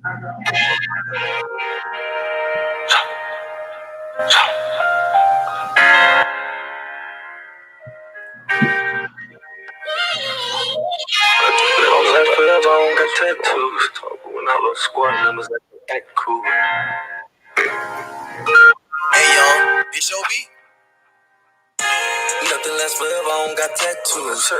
Tattoos, talking when I was squad members act cool. Hey yo, this your beat? Nothing lasts forever, I don't got tattoos.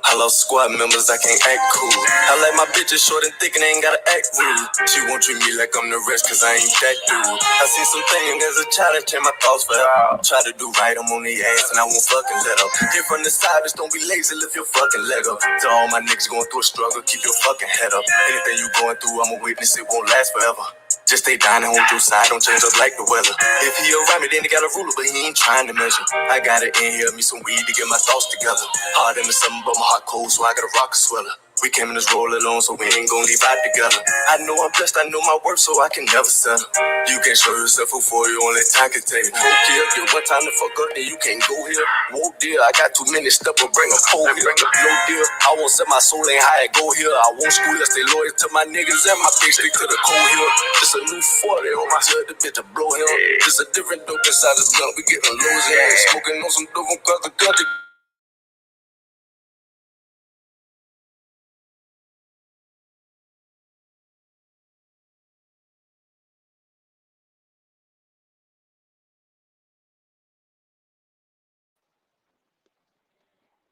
I lost squad members, I can't act cool. I like my bitches short and thick and they ain't gotta act rude. She won't treat me like I'm the rest, cause I ain't that dude. I seen some things as a child that changed my thoughts forever. Try to do right, I'm on the ass and I won't fucking let up. Hit from the side, just don't be lazy, lift your fucking leg up. To all my niggas going through a struggle, keep your fucking head up. Anything you going through, I'm a witness, it won't last forever. Just stay down and hold your side, don't change up like the weather. If he around me, then he got a ruler, but he ain't trying to measure. I got it in here, me some weed to get my thoughts together. Hard in the summer, but my heart cold, so I got a rock sweller. We came in this roll alone, so we ain't gon' leave out together. I know I'm blessed, I know my worth, so I can never settle. You can't show yourself before you only time can tell you. Okay, if you one time to fuck up, then you can't go here. Whoa, dear, I got too many steps, but bring a pole here. No deal, I won't set my soul ain't high and go here. I won't school, I stay loyal to my niggas and my bitch, stick to the cold here. Just a new 40 on my hood, the bitch to blow him. Just a different dope inside this blunt, we getting lows in. Smoking on some dope from across the country.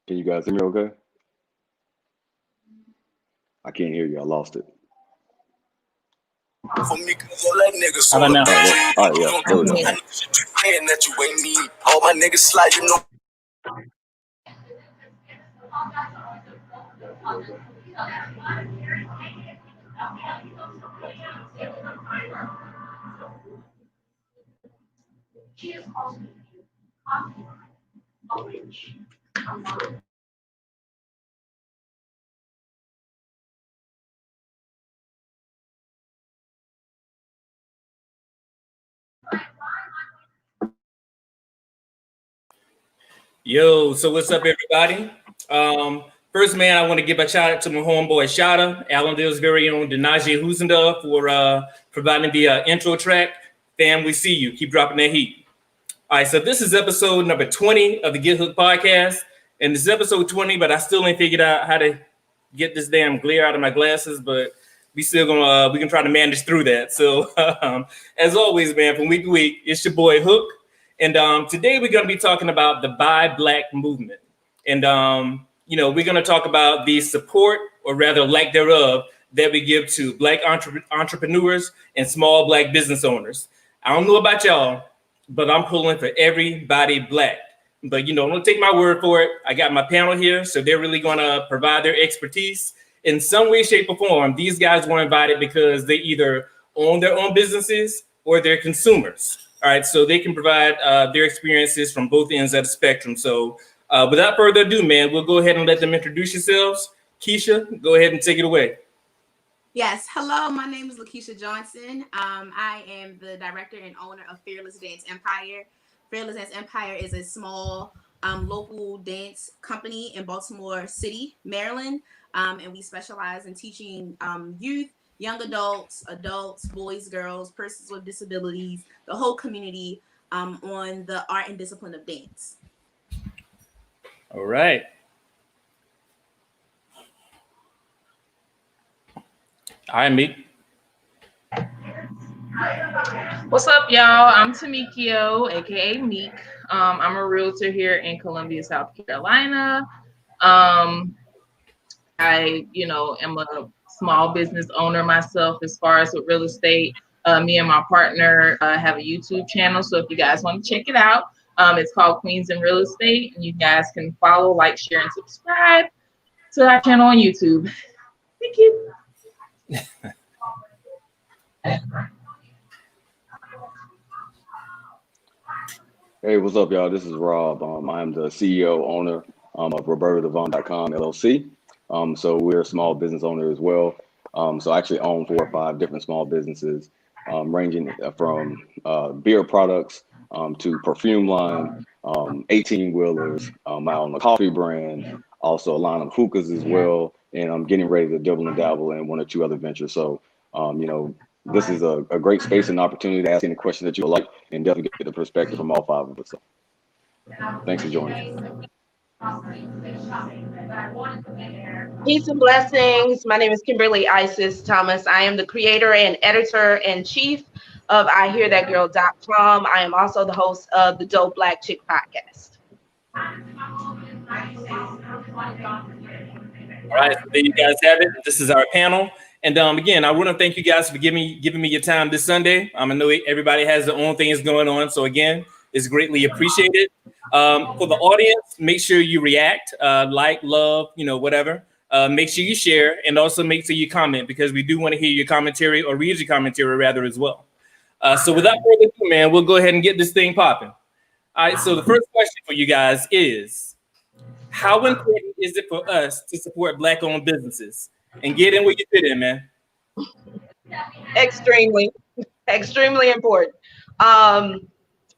Can you guys hear me okay? I can't hear you. I lost it. For me, cause all that niggas How about now? All right, yeah, there we go. That you ain't me. All my niggas slide, you know. Yo, so what's up, everybody? First, man, I want to give a shout out to my homeboy Shada, Allendale's very own Denaje Husendorf, for providing the intro track. Fam, we see you. Keep dropping that heat. All right, so this is episode number 20 of the Get Hooked podcast. And this is episode 20, but I still ain't figured out how to get this damn glare out of my glasses, but we can try to manage through that. So as always, man, from week to week, it's your boy Hook. And today we're going to be talking about the Buy Black movement. And, we're going to talk about the support, or rather lack thereof, that we give to Black entrepreneurs and small Black business owners. I don't know about y'all, but I'm pulling for everybody Black. But, don't take my word for it. I got my panel here, so they're really going to provide their expertise in some way, shape, or form. These guys were invited because they either own their own businesses or they're consumers. All right, so they can provide their experiences from both ends of the spectrum. So without further ado, man, we'll go ahead and let them introduce yourselves. Keisha, go ahead and take it away. Yes, hello, my name is Lakeisha Johnson. I am the director and owner of Fearless Dance Empire. Fearless Dance Empire is a small local dance company in Baltimore City, Maryland. And we specialize in teaching youth, young adults, boys, girls, persons with disabilities, the whole community on the art and discipline of dance. All right. Hi, Meek. What's up, y'all? I'm Tamikio, aka Meek. I'm a realtor here in Columbia, South Carolina. I, am a small business owner myself as far as with real estate. Me and my partner have a YouTube channel, so if you guys want to check it out, it's called Queens in Real Estate, and you guys can follow, like, share, and subscribe to our channel on YouTube. Thank you. Hey, what's up, y'all? This is Rob. I'm the CEO, owner of RobertoDevon.com LLC. So we're a small business owner as well. So I actually own 4 or 5 different small businesses, ranging from beer products to perfume line, 18-wheelers. I own a coffee brand, also a line of hookahs as well. And I'm getting ready to double and dabble in 1 or 2 other ventures. So This is a great space and opportunity to ask any questions that you would like and definitely get the perspective from all 5 of us. So thanks for joining. Peace and blessings. My name is Kimberly Isis Thomas. I am the creator and editor-in-chief of IHearThatGirl.com. I am also the host of the Dope Black Chick podcast. All right, so there you guys have it. This is our panel. And again, I want to thank you guys for giving me your time this Sunday. I know everybody has their own things going on. So again, it's greatly appreciated. For the audience, make sure you react, like, love, whatever. Make sure you share and also make sure you comment because we do want to hear your commentary or read your commentary rather as well. So without further ado, man, we'll go ahead and get this thing popping. All right, so the first question for you guys is, how important is it for us to support Black-owned businesses? And get in where you fit in, man. Extremely important.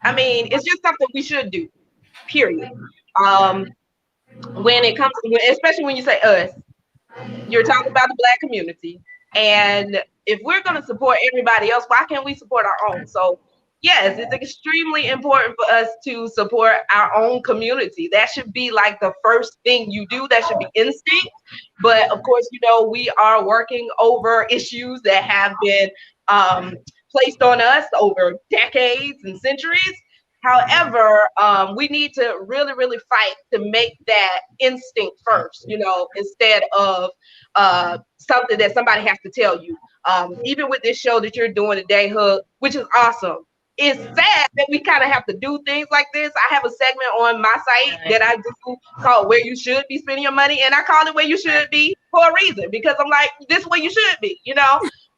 It's just something we should do, period. When it comes to, especially when you say us, you're talking about the Black community. And if we're going to support everybody else, why can't we support our own? So yes, it's extremely important for us to support our own community. That should be like the first thing you do. That should be instinct. But of course, we are working over issues that have been placed on us over decades and centuries. However, we need to really, really fight to make that instinct first, instead of something that somebody has to tell you. Even with this show that you're doing today, Hook, which is awesome. It's sad that we kind of have to do things like this. I have a segment on my site that I do called Where You Should Be Spending Your Money. And I call it Where You Should Be for a reason, because I'm like, this is where you should be, And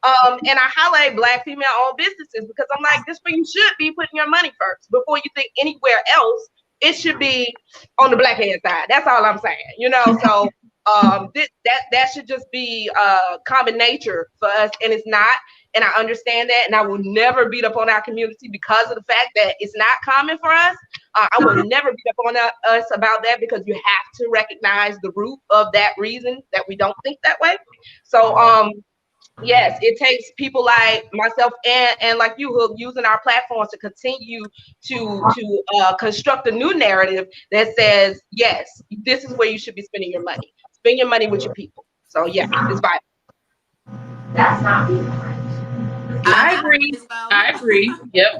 I highlight Black female-owned businesses because I'm like, this is where you should be putting your money first. Before you think anywhere else, it should be on the Black hand side. That's all I'm saying, So that should just be common nature for us, and it's not. And I understand that, and I will never beat up on our community because of the fact that it's not common for us. I will never beat up on us about that because you have to recognize the root of that reason that we don't think that way. So, yes, it takes people like myself and like you, Hook, using our platforms to continue to construct a new narrative that says, yes, this is where you should be spending your money. Spend your money with your people. So, yeah, it's vital. That's not me. I agree. Well. I agree. Yep.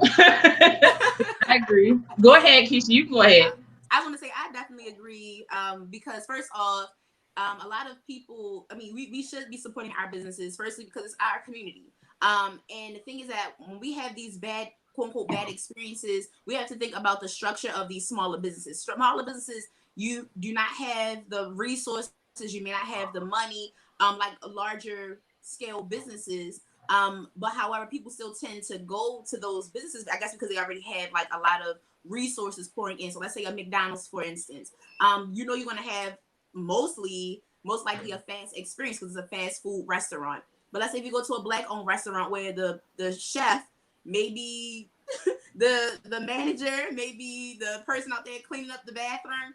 I agree. Go ahead, Keisha. You can go ahead. I want to say I definitely agree because first off, a lot of people, we should be supporting our businesses, firstly, because it's our community. And the thing is that when we have these bad, quote unquote, bad experiences, we have to think about the structure of these smaller businesses. Smaller businesses, you do not have the resources, you may not have the money, like larger scale businesses. But however, people still tend to go to those businesses, I guess because they already have like a lot of resources pouring in. So let's say a McDonald's, for instance, you're going to have most likely a fast experience because it's a fast food restaurant. But let's say if you go to a Black-owned restaurant where the chef, maybe the manager, maybe the person out there cleaning up the bathroom,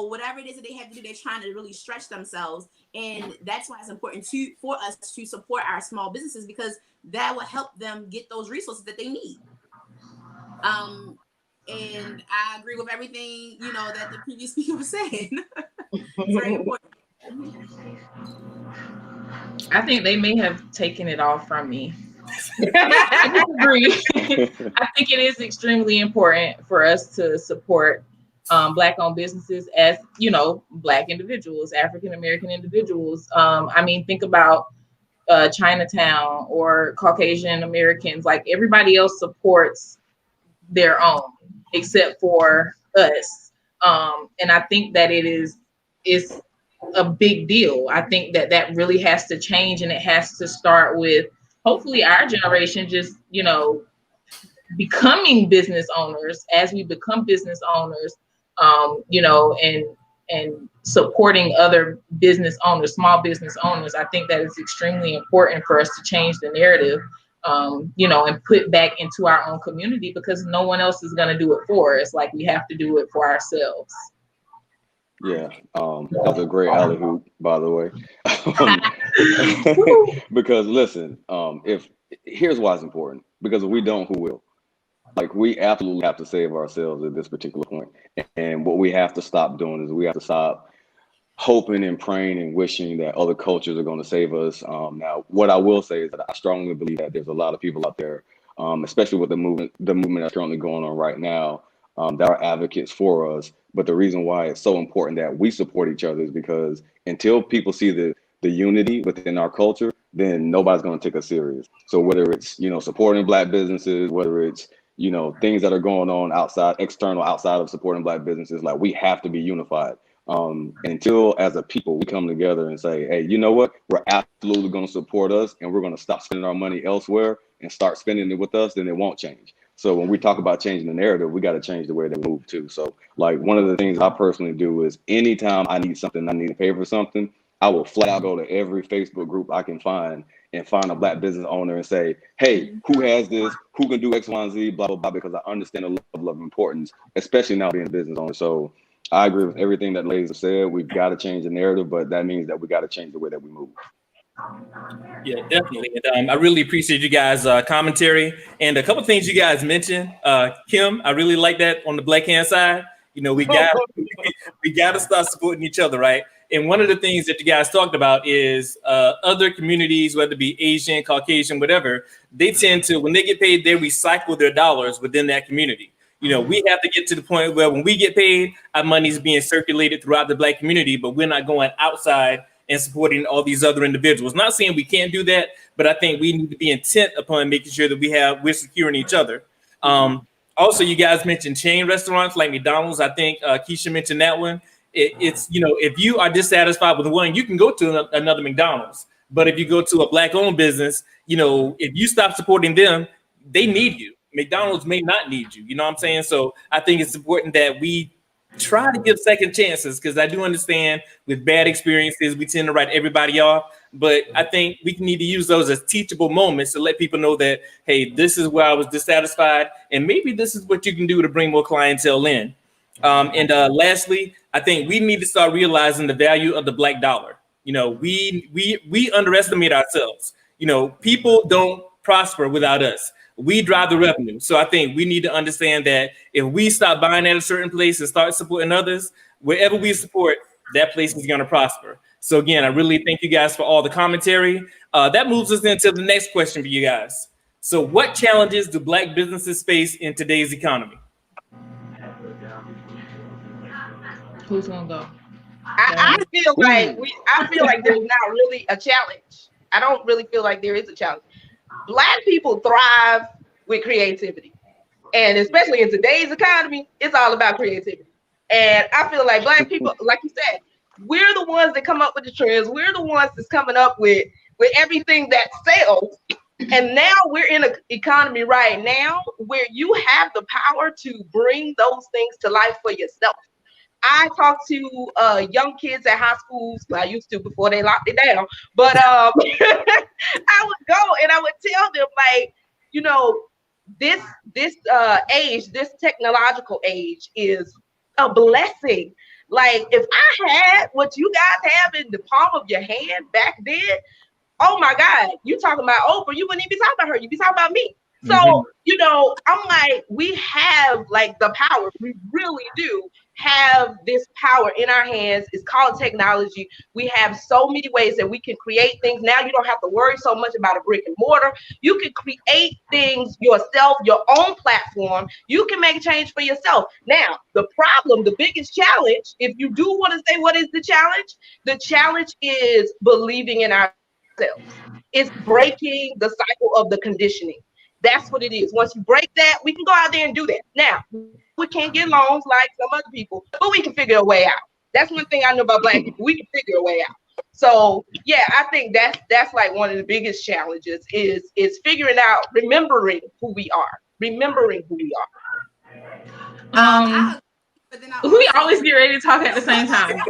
whatever it is that they have to do, they're trying to really stretch themselves. And that's why it's important for us to support our small businesses, because that will help them get those resources that they need. And I agree with everything, that the previous speaker was saying. It's very important. I think they may have taken it all from me. I disagree. I think it is extremely important for us to support Black-owned businesses as, Black individuals, African-American individuals. Think about Chinatown or Caucasian Americans. Like, everybody else supports their own except for us. And I think that it's a big deal. I think that really has to change, and it has to start with hopefully our generation just, becoming business owners. As we become business owners, and supporting other business owners, small business owners, I think that is extremely important for us to change the narrative, and put back into our own community, because no one else is going to do it for us. Like, we have to do it for ourselves. Yeah, that was a great alley hoop, by the way. Because listen, if here's why it's important. Because if we don't, who will? Like we absolutely have to save ourselves at this particular point. And what we have to stop doing is we have to stop hoping and praying and wishing that other cultures are going to save us. Now, what I will say is that I strongly believe that there's a lot of people out there, especially with the movement that's currently going on right now, that are advocates for us. But the reason why it's so important that we support each other is because until people see the unity within our culture, then nobody's going to take us serious. So whether it's supporting Black businesses, whether it's things that are going on outside of supporting Black businesses, like we have to be unified. Until as a people we come together and say, hey, you know what, we're absolutely going to support us and we're going to stop spending our money elsewhere and start spending it with us, then it won't change. So when we talk about changing the narrative, we got to change the way they move too. So like one of the things I personally do is anytime I need to pay for something, I will flat out go to every Facebook group I can find and find a Black business owner and say, hey, who has this, who can do X, Y, and Z, blah, blah, blah, because I understand the level of importance, especially now being a business owner. So I agree with everything that ladies have said. We've got to change the narrative, but that means that we got to change the way that we move. Yeah, definitely. And I really appreciate you guys' commentary and a couple of things you guys mentioned. Kim, I really like that on the Black hand side. We got to start supporting each other, right? And one of the things that you guys talked about is other communities, whether it be Asian, Caucasian, whatever, they tend to, when they get paid, they recycle their dollars within that community. We have to get to the point where when we get paid, our money is being circulated throughout the Black community, but we're not going outside and supporting all these other individuals. Not saying we can't do that, but I think we need to be intent upon making sure that we're securing each other. Also, you guys mentioned chain restaurants like McDonald's. I think Keisha mentioned that one. It's if you are dissatisfied with one, you can go to another McDonald's. But if you go to a Black-owned business, if you stop supporting them, they need you. McDonald's may not need you. You know what I'm saying? So I think it's important that we try to give second chances, because I do understand with bad experiences, we tend to write everybody off. But I think we need to use those as teachable moments to let people know that, hey, this is where I was dissatisfied, and maybe this is what you can do to bring more clientele in. And lastly, I think we need to start realizing the value of the Black dollar. We underestimate ourselves. People don't prosper without us. We drive the revenue. So I think we need to understand that if we stop buying at a certain place and start supporting others, wherever we support, that place is going to prosper. So again, I really thank you guys for all the commentary. That moves us into the next question for you guys. So what challenges do Black businesses face in today's economy? Who's gonna go? I feel like there's not really a challenge. I don't really feel like there is a challenge. Black people thrive with creativity. And especially in today's economy, it's all about creativity. And I feel like Black people, like you said, we're the ones that come up with the trends. We're the ones that's coming up with everything that sells. And now we're in an economy right now where you have the power to bring those things to life for yourself. I talk to young kids at high schools. Well, I used to before they locked it down. But I would go and I would tell them, like, this age, this technological age is a blessing. Like, if I had what you guys have in the palm of your hand back then, oh my God, you talking about Oprah, you wouldn't even be talking about her, you'd be talking about me. So, I'm like, we have like the power. We really do have this power in our hands. It's called technology. We have so many ways that we can create things. Now you don't have to worry so much about a brick and mortar. You can create things yourself, your own platform. You can make a change for yourself. Now, the problem, the biggest challenge, if you do want to say what is the challenge is believing in ourselves. It's breaking the cycle of the conditioning. That's what it is. Once you break that, we can go out there and do that. Now, we can't get loans like some other people, but we can figure a way out. That's one thing I know about Black people. We can figure a way out. So yeah, I think that's like one of the biggest challenges is figuring out, remembering who we are. We always get ready to talk at the same time.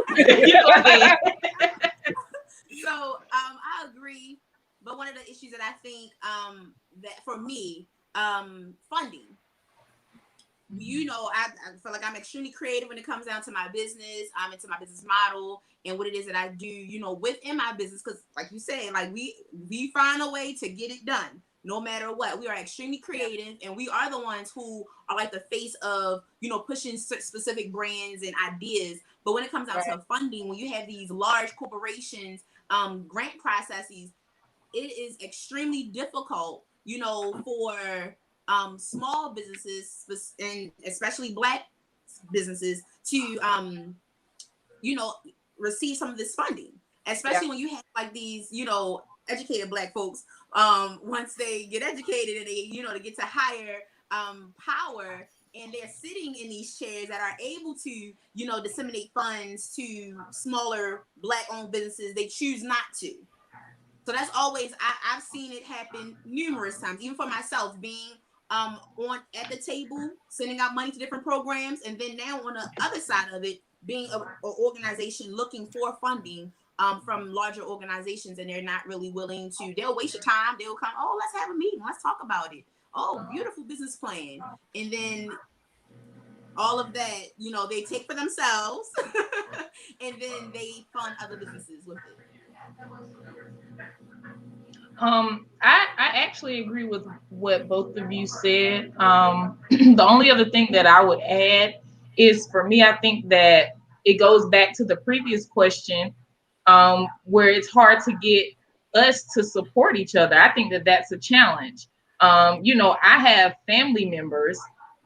So I agree, but one of the issues that I think that for me, funding. I feel like I'm extremely creative when it comes down to my business. I'm into my business model and what it is that I do, within my business. Because, like you said, like we find a way to get it done, no matter what. We are extremely creative, and we are the ones who are like the face of, pushing specific brands and ideas. But when it comes down to funding, when you have these large corporations, grant processes, it is extremely difficult, for small businesses and especially Black businesses to receive some of this funding, especially when you have like these educated Black folks, once they get educated and they get to higher power, and they're sitting in these chairs that are able to disseminate funds to smaller Black owned businesses, they choose not to. So that's always, I've seen it happen numerous times, even for myself, being at the table, sending out money to different programs, and then now on the other side of it, being an organization looking for funding from larger organizations, and they're not really willing to. They'll waste your time. They'll come, oh, let's have a meeting, let's talk about it. Oh, beautiful business plan, and then all of that, they take for themselves, and then they fund other businesses with it. I actually agree with what both of you said. The only other thing that I would add is, for me, I think that it goes back to the previous question, where it's hard to get us to support each other. I think that that's a challenge. I have family members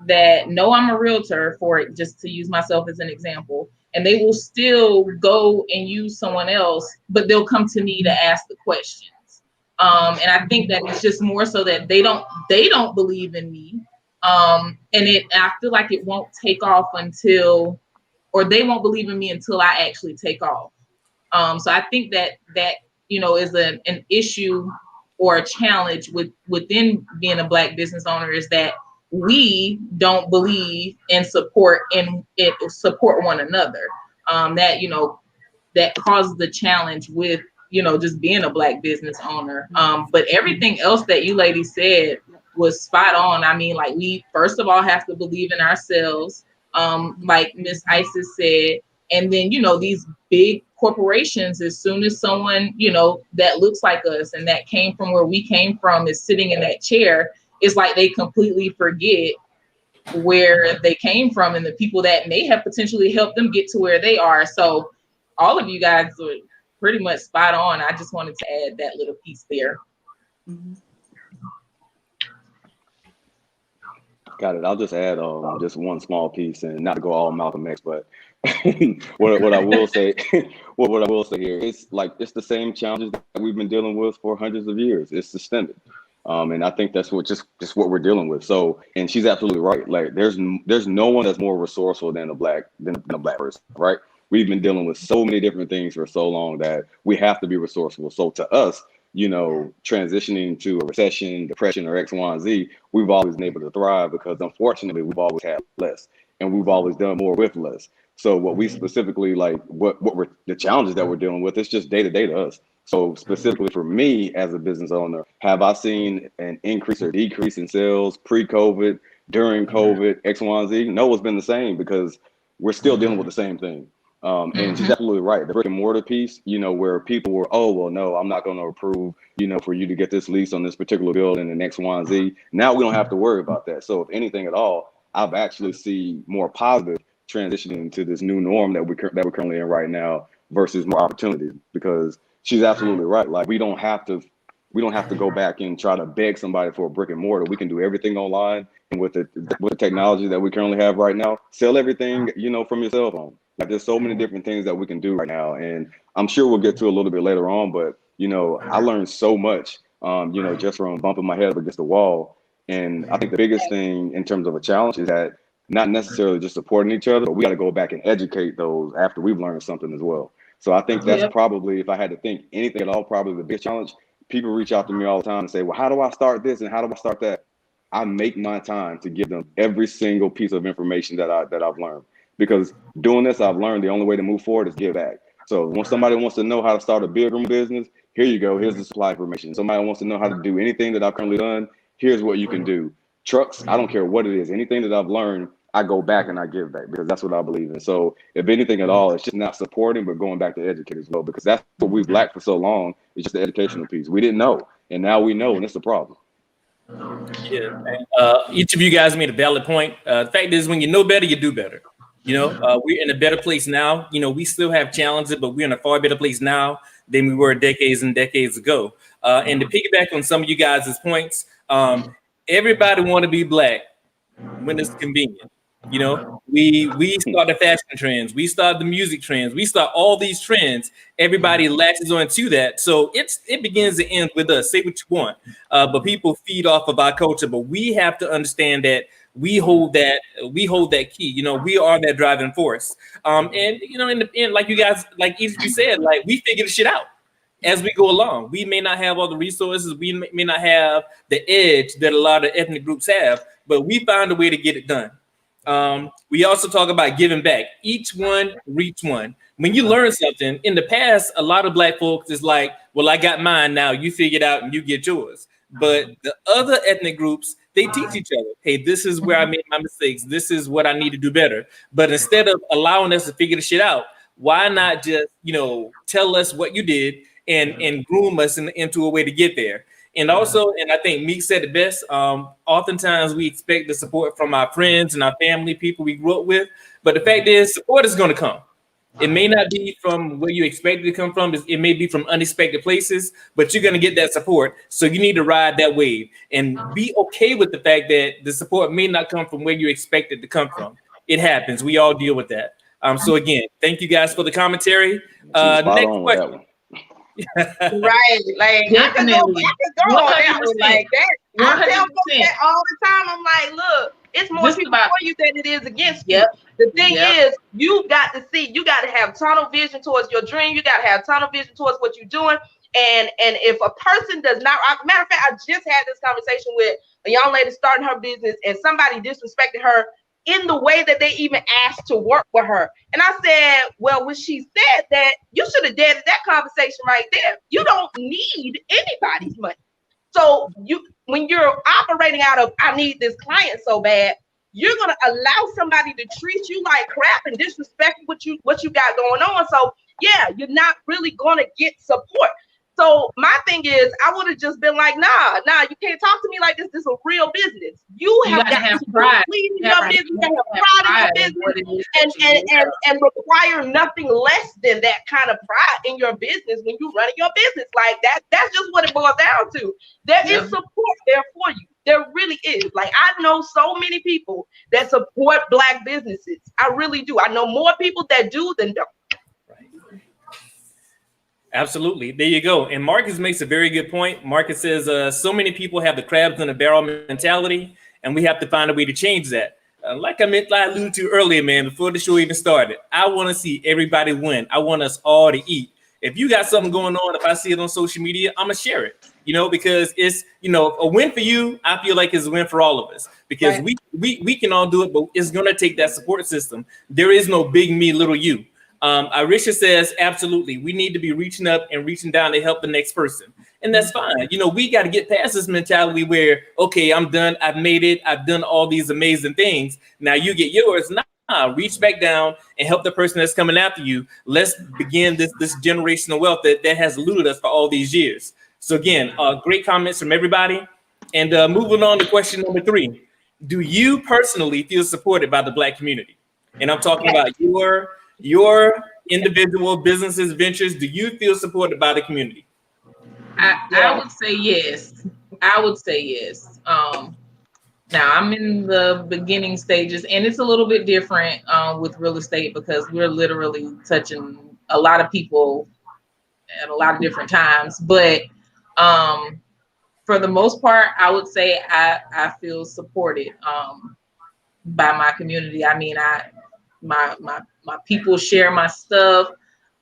that know I'm a realtor, just to use myself as an example, and they will still go and use someone else, but they'll come to me to ask the question. And I think that it's just more so that they don't believe in me. And I feel like it won't take off or they won't believe in me until I actually take off. So I think that is an issue or a challenge within being a Black business owner, is that we don't believe and support one another. That causes the challenge with just being a Black business owner. But everything else that you ladies said was spot on. I mean, like, we first of all have to believe in ourselves, like Miss Isis said, and then these big corporations, as soon as someone that looks like us and that came from where we came from is sitting in that chair, it's like they completely forget where they came from and the people that may have potentially helped them get to where they are. So all of you guys are pretty much spot on. I just wanted to add that little piece there. Mm-hmm. Got it. I'll just add just one small piece, and not to go all Malcolm X, but what I will say, what I will say here, it's the same challenges that we've been dealing with for hundreds of years. It's systemic, and I think that's just what we're dealing with. So, and she's absolutely right. Like, there's no one that's more resourceful than a black person, right? We've been dealing with so many different things for so long that we have to be resourceful. So to us, transitioning to a recession, depression, or X, Y, and Z, we've always been able to thrive because, unfortunately, we've always had less, and we've always done more with less. So what we specifically, the challenges that we're dealing with, it's just day to day to us. So specifically for me as a business owner, have I seen an increase or decrease in sales pre-COVID, during COVID, X, Y, and Z? No, it's been the same, because we're still dealing with the same thing. And she's absolutely right. The brick and mortar piece, where people were, oh, well, no, I'm not going to approve, for you to get this lease on this particular building and X, Y, and Z. Now we don't have to worry about that. So if anything at all, I've actually seen more positive transitioning to this new norm that we're currently in right now, versus more opportunities, because she's absolutely right. Like, we don't have to go back and try to beg somebody for a brick and mortar. We can do everything online, and with the technology that we currently have right now, sell everything, from your cell phone. Like, there's so many different things that we can do right now, and I'm sure we'll get to a little bit later on. But I learned so much, just from bumping my head up against the wall. And I think the biggest thing in terms of a challenge is that not necessarily just supporting each other, but we got to go back and educate those after we've learned something as well. So I think that's probably, if I had to think anything at all, probably the biggest challenge. People reach out to me all the time and say, well, how do I start this and how do I start that? I make my time to give them every single piece of information that I've learned. Because doing this, I've learned the only way to move forward is give back. So when somebody wants to know how to start a bedroom business, here you go. Here's the supply information. Somebody wants to know how to do anything that I've currently done. Here's what you can do. trucks, I don't care what it is. Anything that I've learned, I go back and I give back because that's what I believe in. So if anything at all, it's just not supporting, but going back to educate as well, because that's what we've lacked for so long. It's just the educational piece. We didn't know, and now we know, and it's a problem. Yeah, each of you guys made a valid point. The fact is, when you know better, you do better. We're in a better place now. We still have challenges, but we're in a far better place now than we were decades and decades ago. And to piggyback on some of you guys' points, everybody want to be black when it's convenient. We start the fashion trends, we start the music trends, we start all these trends. Everybody latches on to that. So it begins to end with us. Say what you want, but people feed off of our culture. But we have to understand that we hold that key. We are that driving force. And in the end, like you guys, like each of you said, like we figure the shit out as we go along. We may not have all the resources, we may not have the edge that a lot of ethnic groups have, but we find a way to get it done. We also talk about giving back. Each one, reach one. When you learn something, in the past, a lot of Black folks is like, well, I got mine now, you figure it out and you get yours. But the other ethnic groups, they teach each other, hey, this is where I made my mistakes. This is what I need to do better. But instead of allowing us to figure the shit out, why not just, tell us what you did and groom us into a way to get there? And also, and I think Meek said it best, oftentimes we expect the support from our friends and our family, people we grew up with. But the fact is, support is going to come. It may not be from where you expect it to come from. It may be from unexpected places, but you're going to get that support. So you need to ride that wave and be okay with the fact that the support may not come from where you expect it to come from. It happens. We all deal with that. So again, thank you guys for the commentary. Next question. Right, like Definitely. I could go on that one like that. I tell folks 100%. that all the time. I'm like, look, it's more Just people about- for you than it is against you. Yep. The thing Yep. is, you got to see, you got to have tunnel vision towards your dream. You got to have tunnel vision towards what you're doing. And if a person does not, matter of fact, I just had this conversation with a young lady starting her business, and somebody disrespected her in the way that they even asked to work with her. And I said, well, when she said that, you should have deaded that conversation right there. You don't need anybody's money. So when you're operating out of, I need this client so bad, you're gonna allow somebody to treat you like crap and disrespect what you got going on. So yeah, you're not really gonna get support. So my thing is, I would have just been like, nah, you can't talk to me like this. This is a real business. You have got have to pride. believe in your business, you have pride in your business, and require nothing less than that kind of pride in your business when you're running your business like that. That's just what it boils down to. There is support there for you. There really is. Like, I know so many people that support Black businesses. I really do. I know more people that do than don't. Absolutely. There you go. And Marcus makes a very good point. Marcus says, so many people have the crabs in the barrel mentality, and we have to find a way to change that. Like I alluded to earlier, man, before the show even started, I want to see everybody win. I want us all to eat. If you got something going on, if I see it on social media, I'm going to share it, because it's, a win for you. I feel like it's a win for all of us, because we can all do it, but it's going to take that support system. There is no big me, little you. Arisha says, absolutely. We need to be reaching up and reaching down to help the next person. And that's fine. We got to get past this mentality where, okay, I'm done. I've made it. I've done all these amazing things. Now you get yours. Nah, reach back down and help the person that's coming after you. Let's begin this generational wealth that has eluded us for all these years. So again, great comments from everybody. And moving on to question number 3. Do you personally feel supported by the Black community? And I'm talking about your individual businesses, ventures. Do you feel supported by the community? I would say yes. I would say yes. Now I'm in the beginning stages, and it's a little bit different with real estate because we're literally touching a lot of people at a lot of different times. But for the most part, I would say I feel supported by my community. I mean, my people share my stuff.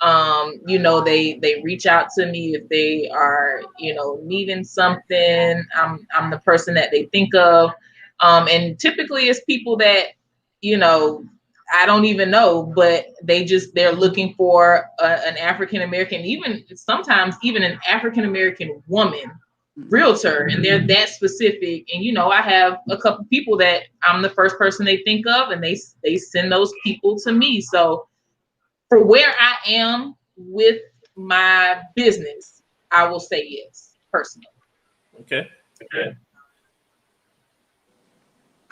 They reach out to me if they are, needing something. I'm the person that they think of. And typically it's people that, I don't even know, but they're looking for an African-American, even sometimes even an African-American woman realtor, and they're that specific. And you know, I have a couple people that I'm the first person they think of, and they send those people to me. So for where I am with my business, I will say yes, personally. Okay.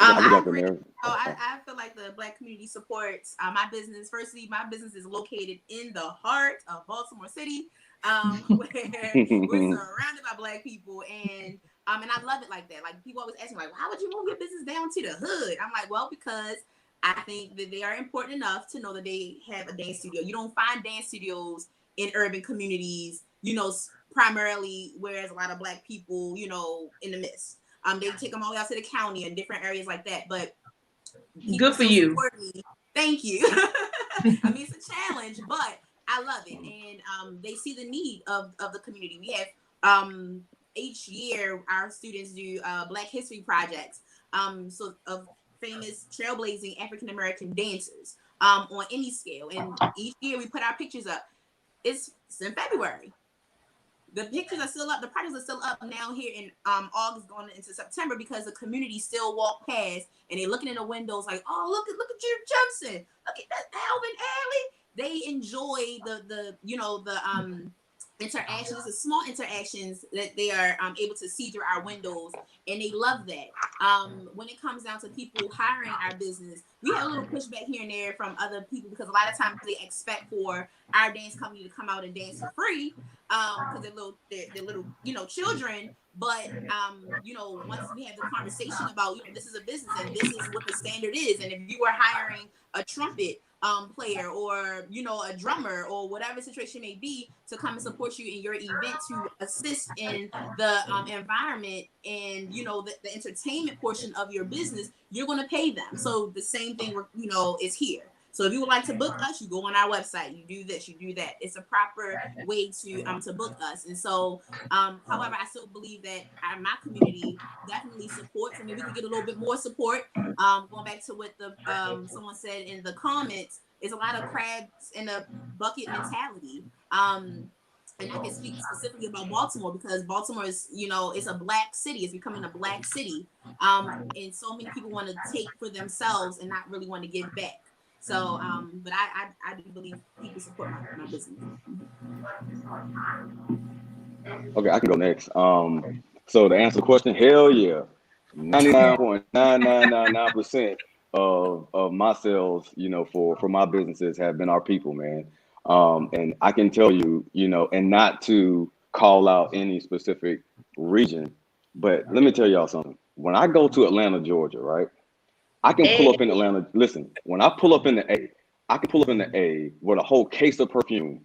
I feel like the Black community supports my business. Firstly, my business is located in the heart of Baltimore City, where we're surrounded by Black people, and I love it like that. Like, people always ask me, like, how would you move your business down to the hood? I'm like, well, because I think that they are important enough to know that they have a dance studio. You don't find dance studios in urban communities, you know, primarily, whereas a lot of Black people, you know, in the midst. They take them all out to the county and different areas like that. But good for you. Thank you. I mean, it's a challenge, but I love it. And they see the need of the community. We have each year our students do Black History projects. So of famous trailblazing African American dancers on any scale. And each year we put our pictures up. It's in February. The pictures are still up. The projects are still up now here in August going into September, because the community still walk past and they're looking in the windows like, oh, look at Jim Johnson. Look at that Alvin Ailey. They enjoy the interactions, the small interactions that they are able to see through our windows, and they love that. When it comes down to people hiring our business, we have a little pushback here and there from other people, because a lot of times they expect for our dance company to come out and dance for free, because they're little, you know, children. But you know, once we have the conversation about, you know, this is a business and this is what the standard is, and if you are hiring a trumpet player, or, you know, a drummer, or whatever situation may be, to come and support you in your event, to assist in the environment and, you know, the entertainment portion of your business, you're going to pay them. So the same thing, you know, is here. So if you would like to book us, you go on our website, you do this, you do that. It's a proper way to book us. And so, however, I still believe that my community definitely supports. I mean, we could get a little bit more support. Going back to what the someone said in the comments, is a lot of crabs in a bucket mentality. And I can speak specifically about Baltimore, because Baltimore is, you know, it's a Black city. It's becoming a Black city. And so many people want to take for themselves and not really want to give back. So, but I do believe people support my business. Okay, I can go next. So to answer the question, hell yeah, 99.9999% of my sales, you know, for my businesses have been our people, man. And I can tell you, you know, and not to call out any specific region, but let me tell y'all something. When I go to Atlanta, Georgia, right? I can pull up in Atlanta. Listen, when I pull up in the A, I can pull up in the A with a whole case of perfume.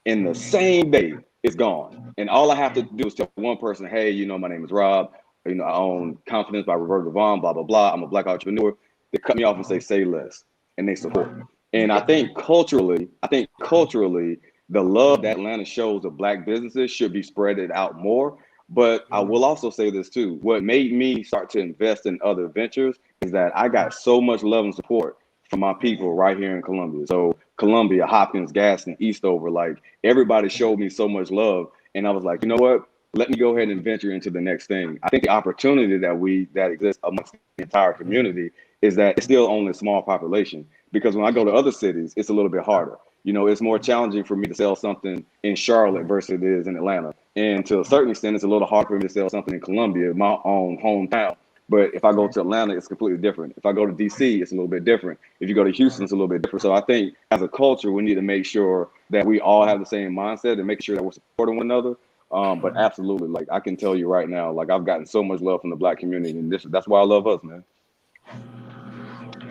In the same day, it's gone. And all I have to do is tell one person, hey, you know, my name is Rob. You know, I own Confidence by Roberta Devon, blah, blah, blah. I'm a Black entrepreneur. They cut me off and say less. And they support. And I think culturally, the love that Atlanta shows of Black businesses should be spread out more. But I will also say this too. What made me start to invest in other ventures is that I got so much love and support from my people right here in Columbia. So Columbia, Hopkins, Gaston, Eastover, like everybody showed me so much love. And I was like, you know what? Let me go ahead and venture into the next thing. I think the opportunity that exists amongst the entire community is that it's still only a small population. Because when I go to other cities, it's a little bit harder. You know, it's more challenging for me to sell something in Charlotte versus it is in Atlanta. And to a certain extent, it's a little hard for me to sell something in Columbia, my own hometown. But if I go to Atlanta, it's completely different. If I go to DC, it's a little bit different. If you go to Houston, it's a little bit different. So I think as a culture, we need to make sure that we all have the same mindset and make sure that we're supporting one another. But absolutely, like I can tell you right now, like I've gotten so much love from the Black community, and that's why I love us, man.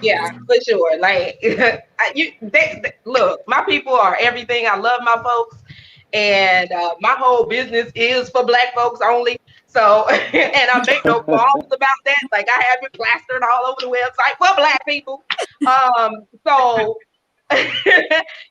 Yeah, for sure. Like, look, my people are everything. I love my folks, and my whole business is for Black folks only. So, and I make no qualms about that. Like, I have it plastered all over the website for Black people. So,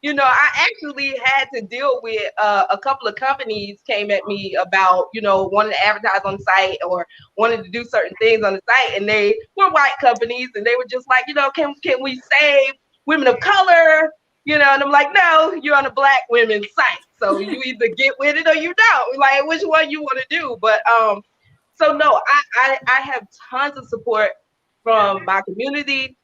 you know, I actually had to deal with a couple of companies came at me about, you know, wanting to advertise on the site or wanted to do certain things on the site, and they were white companies, and they were just like, you know, can we save women of color And I'm like, no, you're on a Black women's site, so you either get with it or you don't. Like, which one you want to do? But so no, I have tons of support from my community.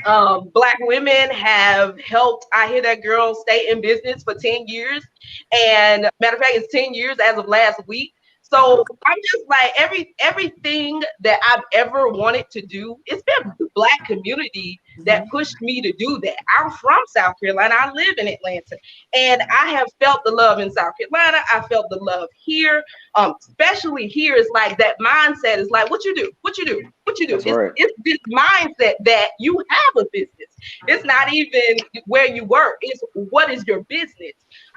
Black women have helped I Hear That Girl stay in business for 10 years. And matter of fact, it's 10 years as of last week. So I'm just like, everything that I've ever wanted to do, it's been the Black community that pushed me to do that. I'm from South Carolina. I live in Atlanta. And I have felt the love in South Carolina. I felt the love here. Especially here, it's like that mindset is like, what you do? That's right. It's this mindset that you have a business. It's not even where you work. It's what is your business.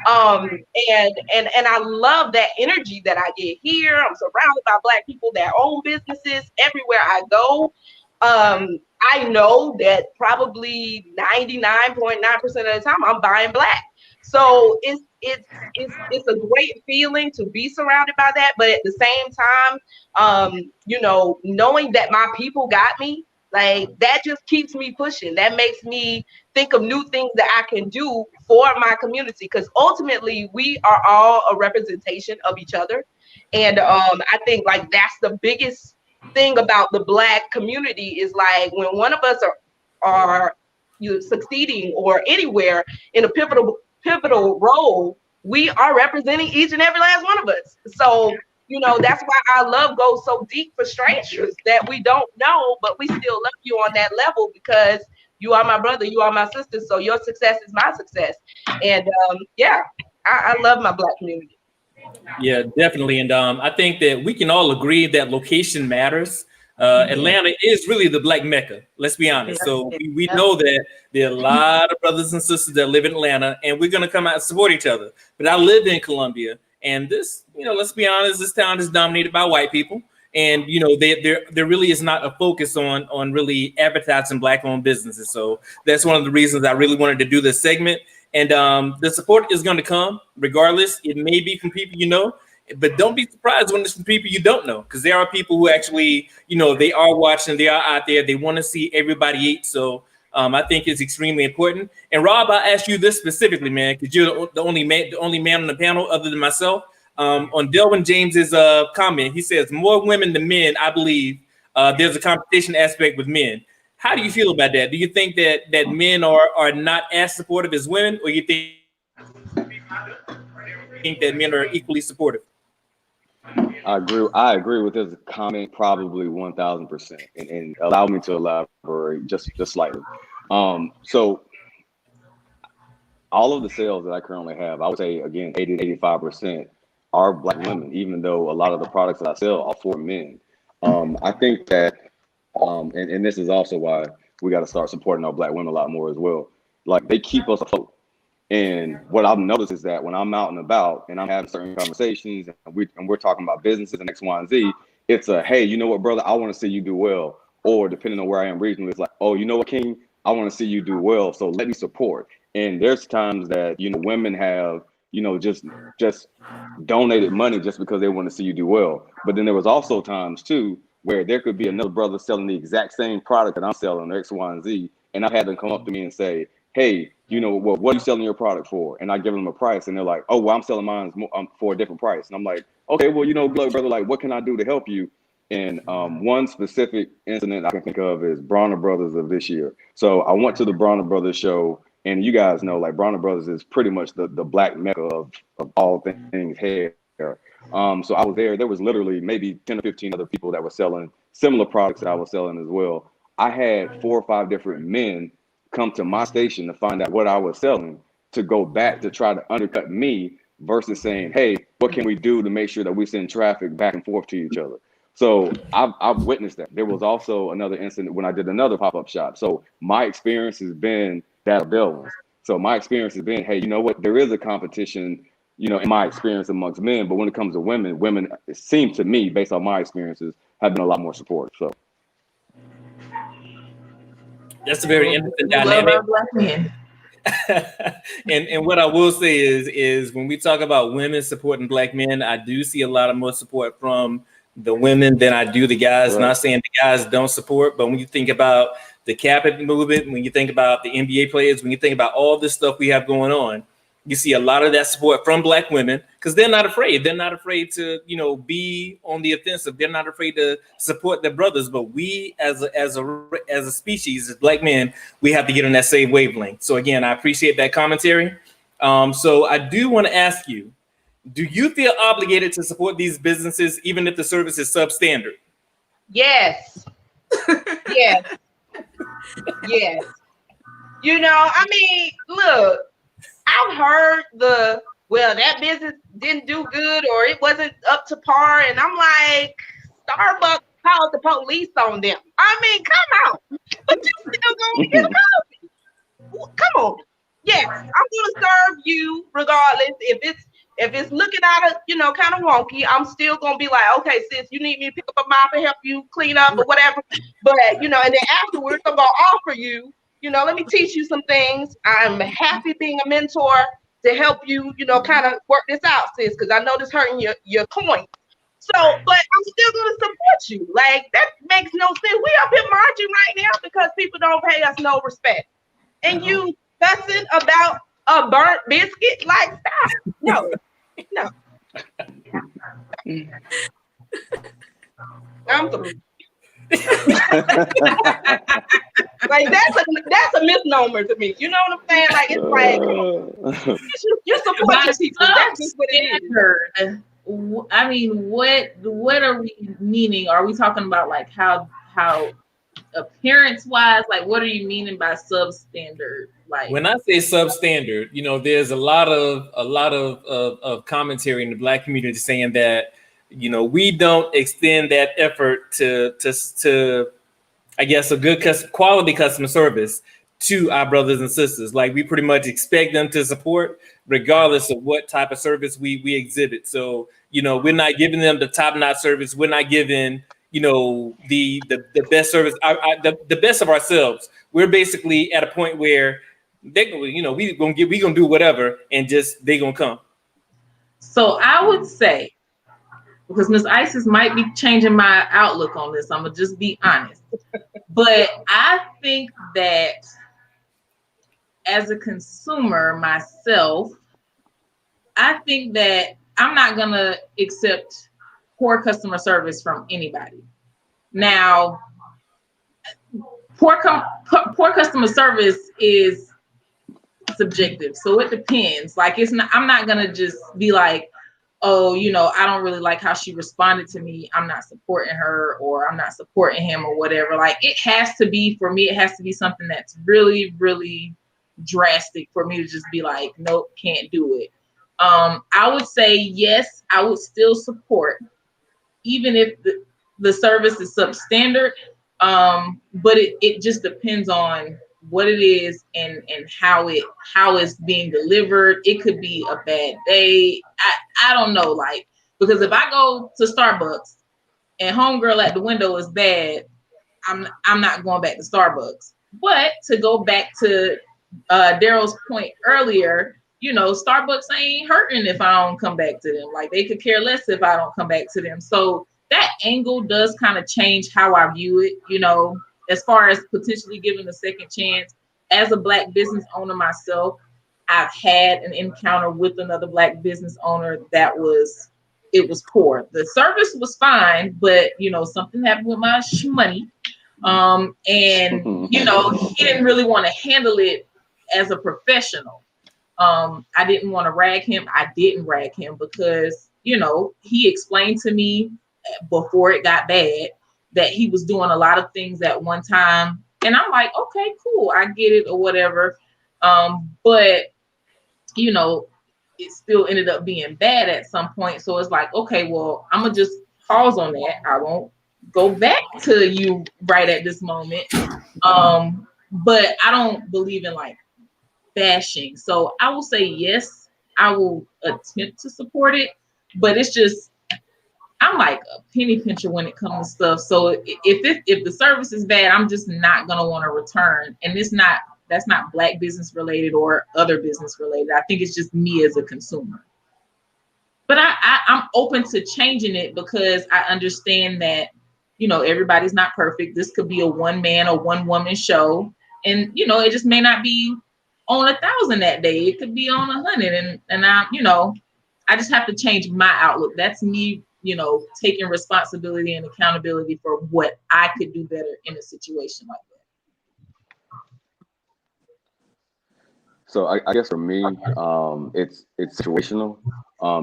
And I love that energy that I get here. I'm surrounded by Black people that own businesses everywhere I go. I know that probably 99.9% of the time I'm buying Black. So it's a great feeling to be surrounded by that. But at the same time, knowing that my people got me, like that just keeps me pushing. That makes me think of new things that I can do for my community, because ultimately we are all a representation of each other. And I think like that's the biggest thing about the Black community is like when one of us are succeeding or anywhere in a pivotal role, we are representing each and every last one of us. So that's why our love goes so deep for strangers that we don't know, but we still love you on that level because you are my brother, you are my sister. So your success is my success. And I love my Black community. Yeah, definitely. And I think that we can all agree that location matters. Atlanta is really the Black Mecca. Let's be honest. So we know that there are a lot of brothers and sisters that live in Atlanta, and we're going to come out and support each other. But I live in Columbia, and this, let's be honest, this town is dominated by white people. And, there really is not a focus on really advertising Black-owned businesses. So that's one of the reasons I really wanted to do this segment. And the support is going to come regardless. It may be from people but don't be surprised when it's from people you don't know, because there are people who actually, they are watching, they are out there, they want to see everybody eat. So I think it's extremely important. And Rob, I asked you this specifically, man, because you're the only man on the panel other than myself. On Delvin James's comment, he says more women than men. I believe there's a competition aspect with men. How do you feel about that? Do you think that men are not as supportive as women, or you think that men are equally supportive? I agree with his comment probably 1,000%, and allow me to elaborate just slightly. So all of the sales that I currently have, I would say again 80 to 85% are Black women, even though a lot of the products that I sell are for men. I think that, and this is also why we got to start supporting our Black women a lot more as well. Like, they keep us afloat. And what I've noticed is that when I'm out and about and I'm having certain conversations and we're talking about businesses and X, Y, and Z, it's a, hey, you know what, brother, I want to see you do well. Or depending on where I am regionally, it's like, oh, you know what, King, I want to see you do well, so let me support. And there's times that, women have, just donated money just because they want to see you do well. But then there was also times too where there could be another brother selling the exact same product that I'm selling, X, Y, and Z, and I've had them come up to me and say, hey, what are you selling your product for? And I give them a price, and they're like, oh, well, I'm selling mine for a different price. And I'm like, okay, well, brother, like, what can I do to help you? And one specific incident I can think of is Bronner Brothers of this year. So I went to the Bronner Brothers show, and you guys know, like, Bronner Brothers is pretty much the Black Mecca of all things hair. So I was there. There was literally maybe 10 or 15 other people that were selling similar products that I was selling as well. I had 4 or 5 different men come to my station to find out what I was selling, to go back to try to undercut me versus saying, hey, what can we do to make sure that we send traffic back and forth to each other? So I've witnessed that. There was also another incident when I did another pop-up shop. So my experience has been that of Delvin's. So my experience has been, hey, you know what? There is a competition, in my experience amongst men, but when it comes to women, it seems to me, based on my experiences, have been a lot more supportive. So that's a very interesting dynamic. And what I will say is when we talk about women supporting Black men, I do see a lot of more support from the women than I do the guys. Right. Not saying the guys don't support, but when you think about the Capit movement, when you think about the NBA players, when you think about all this stuff we have going on, you see a lot of that support from Black women because they're not afraid. They're not afraid to, be on the offensive. They're not afraid to support their brothers. But we, as a species, as Black men, we have to get on that same wavelength. So again, I appreciate that commentary. So I do want to ask you, do you feel obligated to support these businesses even if the service is substandard? Yes. Yes. Yes. I mean, look, I've heard that business didn't do good or it wasn't up to par. And I'm like, Starbucks called the police on them. I mean, come on. But you still gonna get a coffee. Come on. Yes, I'm gonna serve you regardless. If it's looking at it, kind of wonky, I'm still gonna be like, okay, sis, you need me to pick up a mop and help you clean up or whatever. But and then afterwards, I'm gonna offer you, let me teach you some things. I'm happy being a mentor to help you, kind of work this out, sis, because I know this hurting your coin. So, but I'm still gonna support you. Like, that makes no sense. We up here marching right now because people don't pay us no respect. And you fussing about a burnt biscuit? Like, stop. No. I'm through. Like, that's a misnomer to me. You know what I'm saying? Like, it's like you support your people. That's just what it is. I mean, what are we meaning? Are we talking about like how appearance wise? Like, what are you meaning by substandard? Like, when I say substandard, there's a lot of commentary in the Black community saying that we don't extend that effort to I guess a good quality customer service to our brothers and sisters. Like, we pretty much expect them to support regardless of what type of service we exhibit. So we're not giving them the top-notch service. We're not giving the best service, the best of ourselves. We're basically at a point where we gonna do whatever and just they gonna come. So I would say, because Ms. Isis might be changing my outlook on this, I'm gonna just be honest. But I think that as a consumer myself, I think that I'm not gonna accept poor customer service from anybody. Now, poor customer service is subjective, so it depends. Like, I'm not gonna just be like, oh, I don't really like how she responded to me, I'm not supporting her, or I'm not supporting him, or whatever. Like, it has to be, for me, it has to be something that's really, really drastic for me to just be like, nope, can't do it. I would say yes, I would still support, even if the service is substandard. But it just depends on what it is and how it's being delivered. It could be a bad day. I don't know, like, because if I go to Starbucks and homegirl at the window is bad, I'm not going back to Starbucks. But to go back to Daryl's point earlier, Starbucks ain't hurting if I don't come back to them. Like, they could care less if I don't come back to them. So that angle does kind of change how I view it, as far as potentially giving a second chance. As a Black business owner myself, I've had an encounter with another Black business owner that was poor. The service was fine, but something happened with my money. And he didn't really want to handle it as a professional. I didn't want to rag him. I didn't rag him because, he explained to me before it got bad that he was doing a lot of things at one time. And I'm like, okay, cool, I get it or whatever. But, it still ended up being bad at some point. So it's like, okay, well, I'm going to just pause on that. I won't go back to you right at this moment. But I don't believe in like bashing. So I will say, yes, I will attempt to support it, but it's just, I'm like a penny pincher when it comes to stuff. So if the service is bad, I'm just not going to want to return. And that's not Black business related or other business related. I think it's just me as a consumer. But I'm open to changing it because I understand that, everybody's not perfect. This could be a one man or one woman show. And, it just may not be on 1,000 that day. It could be on 100. And I just have to change my outlook. That's me, taking responsibility and accountability for what I could do better in a situation like that. So I guess for me, it's situational,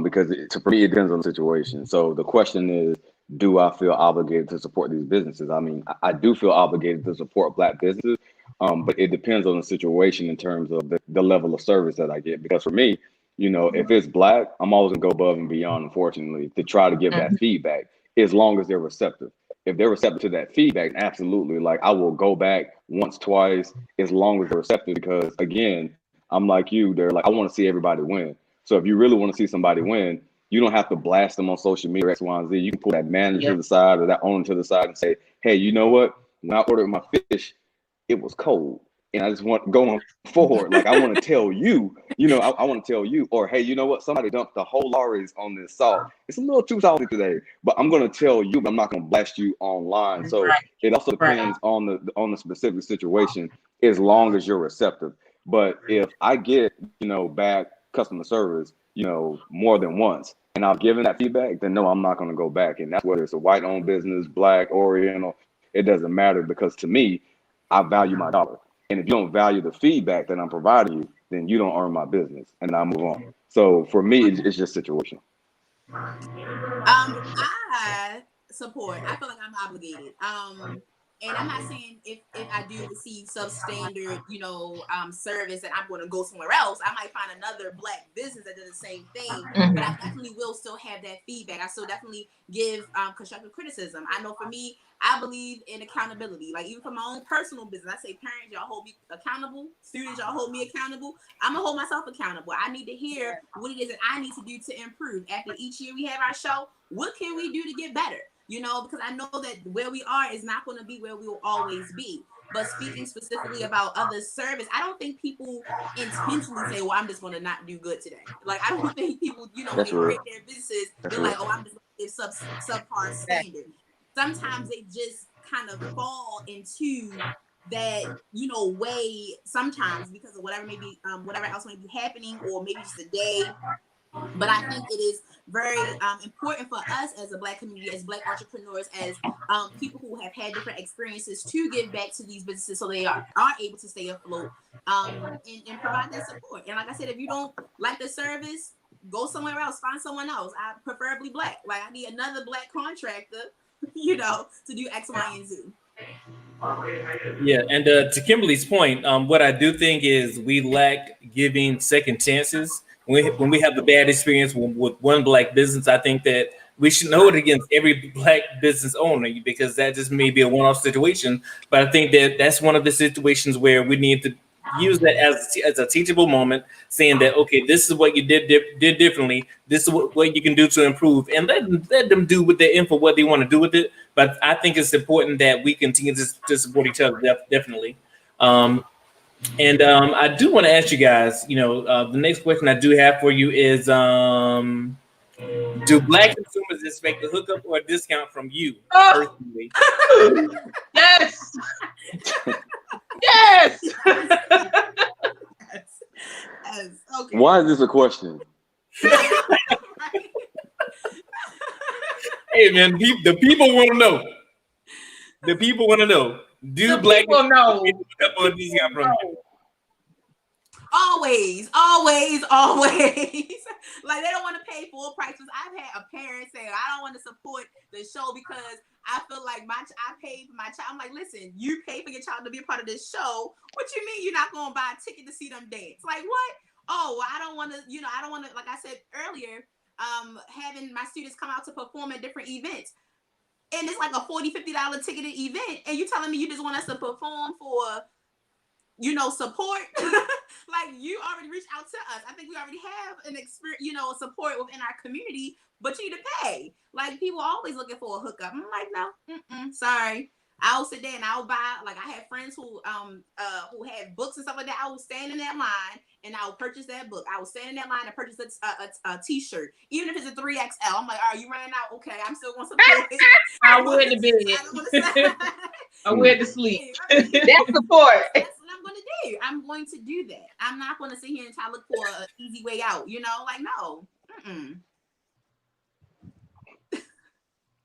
because for me, it depends on the situation. So the question is, do I feel obligated to support these businesses? I mean, I do feel obligated to support Black businesses, but it depends on the situation in terms of the level of service that I get. Because for me, if it's Black, I'm always gonna go above and beyond, unfortunately, to try to give that feedback as long as they're receptive. If they're receptive to that feedback, absolutely, like I will go back once, twice, as long as they're receptive. Because again, I'm like you, they're like, I want to see everybody win. So if you really want to see somebody win, you don't have to blast them on social media, X, Y, and Z. You can pull that manager to the side or that owner to the side and say, hey, you know what? When I ordered my fish, it was cold. And I just want going forward. Like, I want to tell you, I want to tell you, or hey, you know what? Somebody dumped the whole lorries on this salt. It's a little too salty today, but I'm going to tell you, but I'm not going to blast you online. So it also depends on the specific situation, as long as you're receptive. But if I get, bad customer service, more than once, and I've given that feedback, then no, I'm not going to go back. And that's whether it's a white-owned business, Black, Oriental, it doesn't matter, because to me, I value my dollar. And if you don't value the feedback that I'm providing you, then you don't earn my business, and I move on. So for me, it's just situational. I support. I feel like I'm obligated. And I'm not saying if I do receive substandard, service, and I'm going to go somewhere else, I might find another Black business that does the same thing. But I definitely will still have that feedback. I still definitely give constructive criticism. I know for me, I believe in accountability. Like, even for my own personal business, I say, parents, y'all hold me accountable. Students, y'all hold me accountable. I'm gonna hold myself accountable. I need to hear what it is that I need to do to improve. After each year we have our show, what can we do to get better? Because I know that where we are is not going to be where we will always be. But speaking specifically about other service, I don't think people intentionally say, well, I'm just going to not do good today. Like, I don't think people, when they create their businesses, they're like, oh, I'm just going to give subpar standard. Sometimes they just kind of fall into that, way sometimes because of whatever whatever else may be happening, or maybe just a day. But I think it is very important for us as a Black community, as Black entrepreneurs, as people who have had different experiences, to give back to these businesses so they are able to stay afloat, and provide that support. And like I said, if you don't like the service, go somewhere else, find someone else. Preferably Black. Like, I need another Black contractor, to do X, Y, and Z. Yeah, and to Kimberly's point, what I do think is we lack giving second chances. When we have a bad experience with one Black business, I think that we should know it against every Black business owner, because that just may be a one-off situation. But I think that that's one of the situations where we need to use that as a teachable moment, saying that, okay, this is what you did differently. This is what you can do to improve, and let them do with their info what they want to do with it. But I think it's important that we continue to support each other, definitely. And I do want to ask you guys, the next question I do have for you is, do Black consumers expect a hookup or a discount from you personally? Yes. Yes. Yes. Okay. Why is this a question? Hey, man, the people want to know. The people want to know. Do The Black people know. get a hookup or a discount from you? Always. Like, they don't want to pay full prices. I've had a parent say, I don't want to support the show because I feel like I paid for my child. I'm like, listen, you pay for your child to be a part of this show. What you mean you're not going to buy a ticket to see them dance? Like, what? Oh, well, I don't want to, like I said earlier, having my students come out to perform at different events. And it's like a $40, $50 ticketed event. And you telling me you just want us to perform for, support? Like, you already reached out to us. I think we already have an experience, support within our community, but you need to pay. Like, people are always looking for a hookup. I'm like, no, sorry. I'll sit there and I'll buy, like I have friends who have books and stuff like that. I will stand in that line and I'll purchase that book. I will stand in that line and purchase a t-shirt, even if it's a 3XL. I'm like, are you running out? Okay, I'm still going to support it. I wear the bed. I wear to sleep. That's support. That's what I'm going to do. I'm going to do that. I'm not going to sit here and try to look for an easy way out. You know, like no. Mm-mm.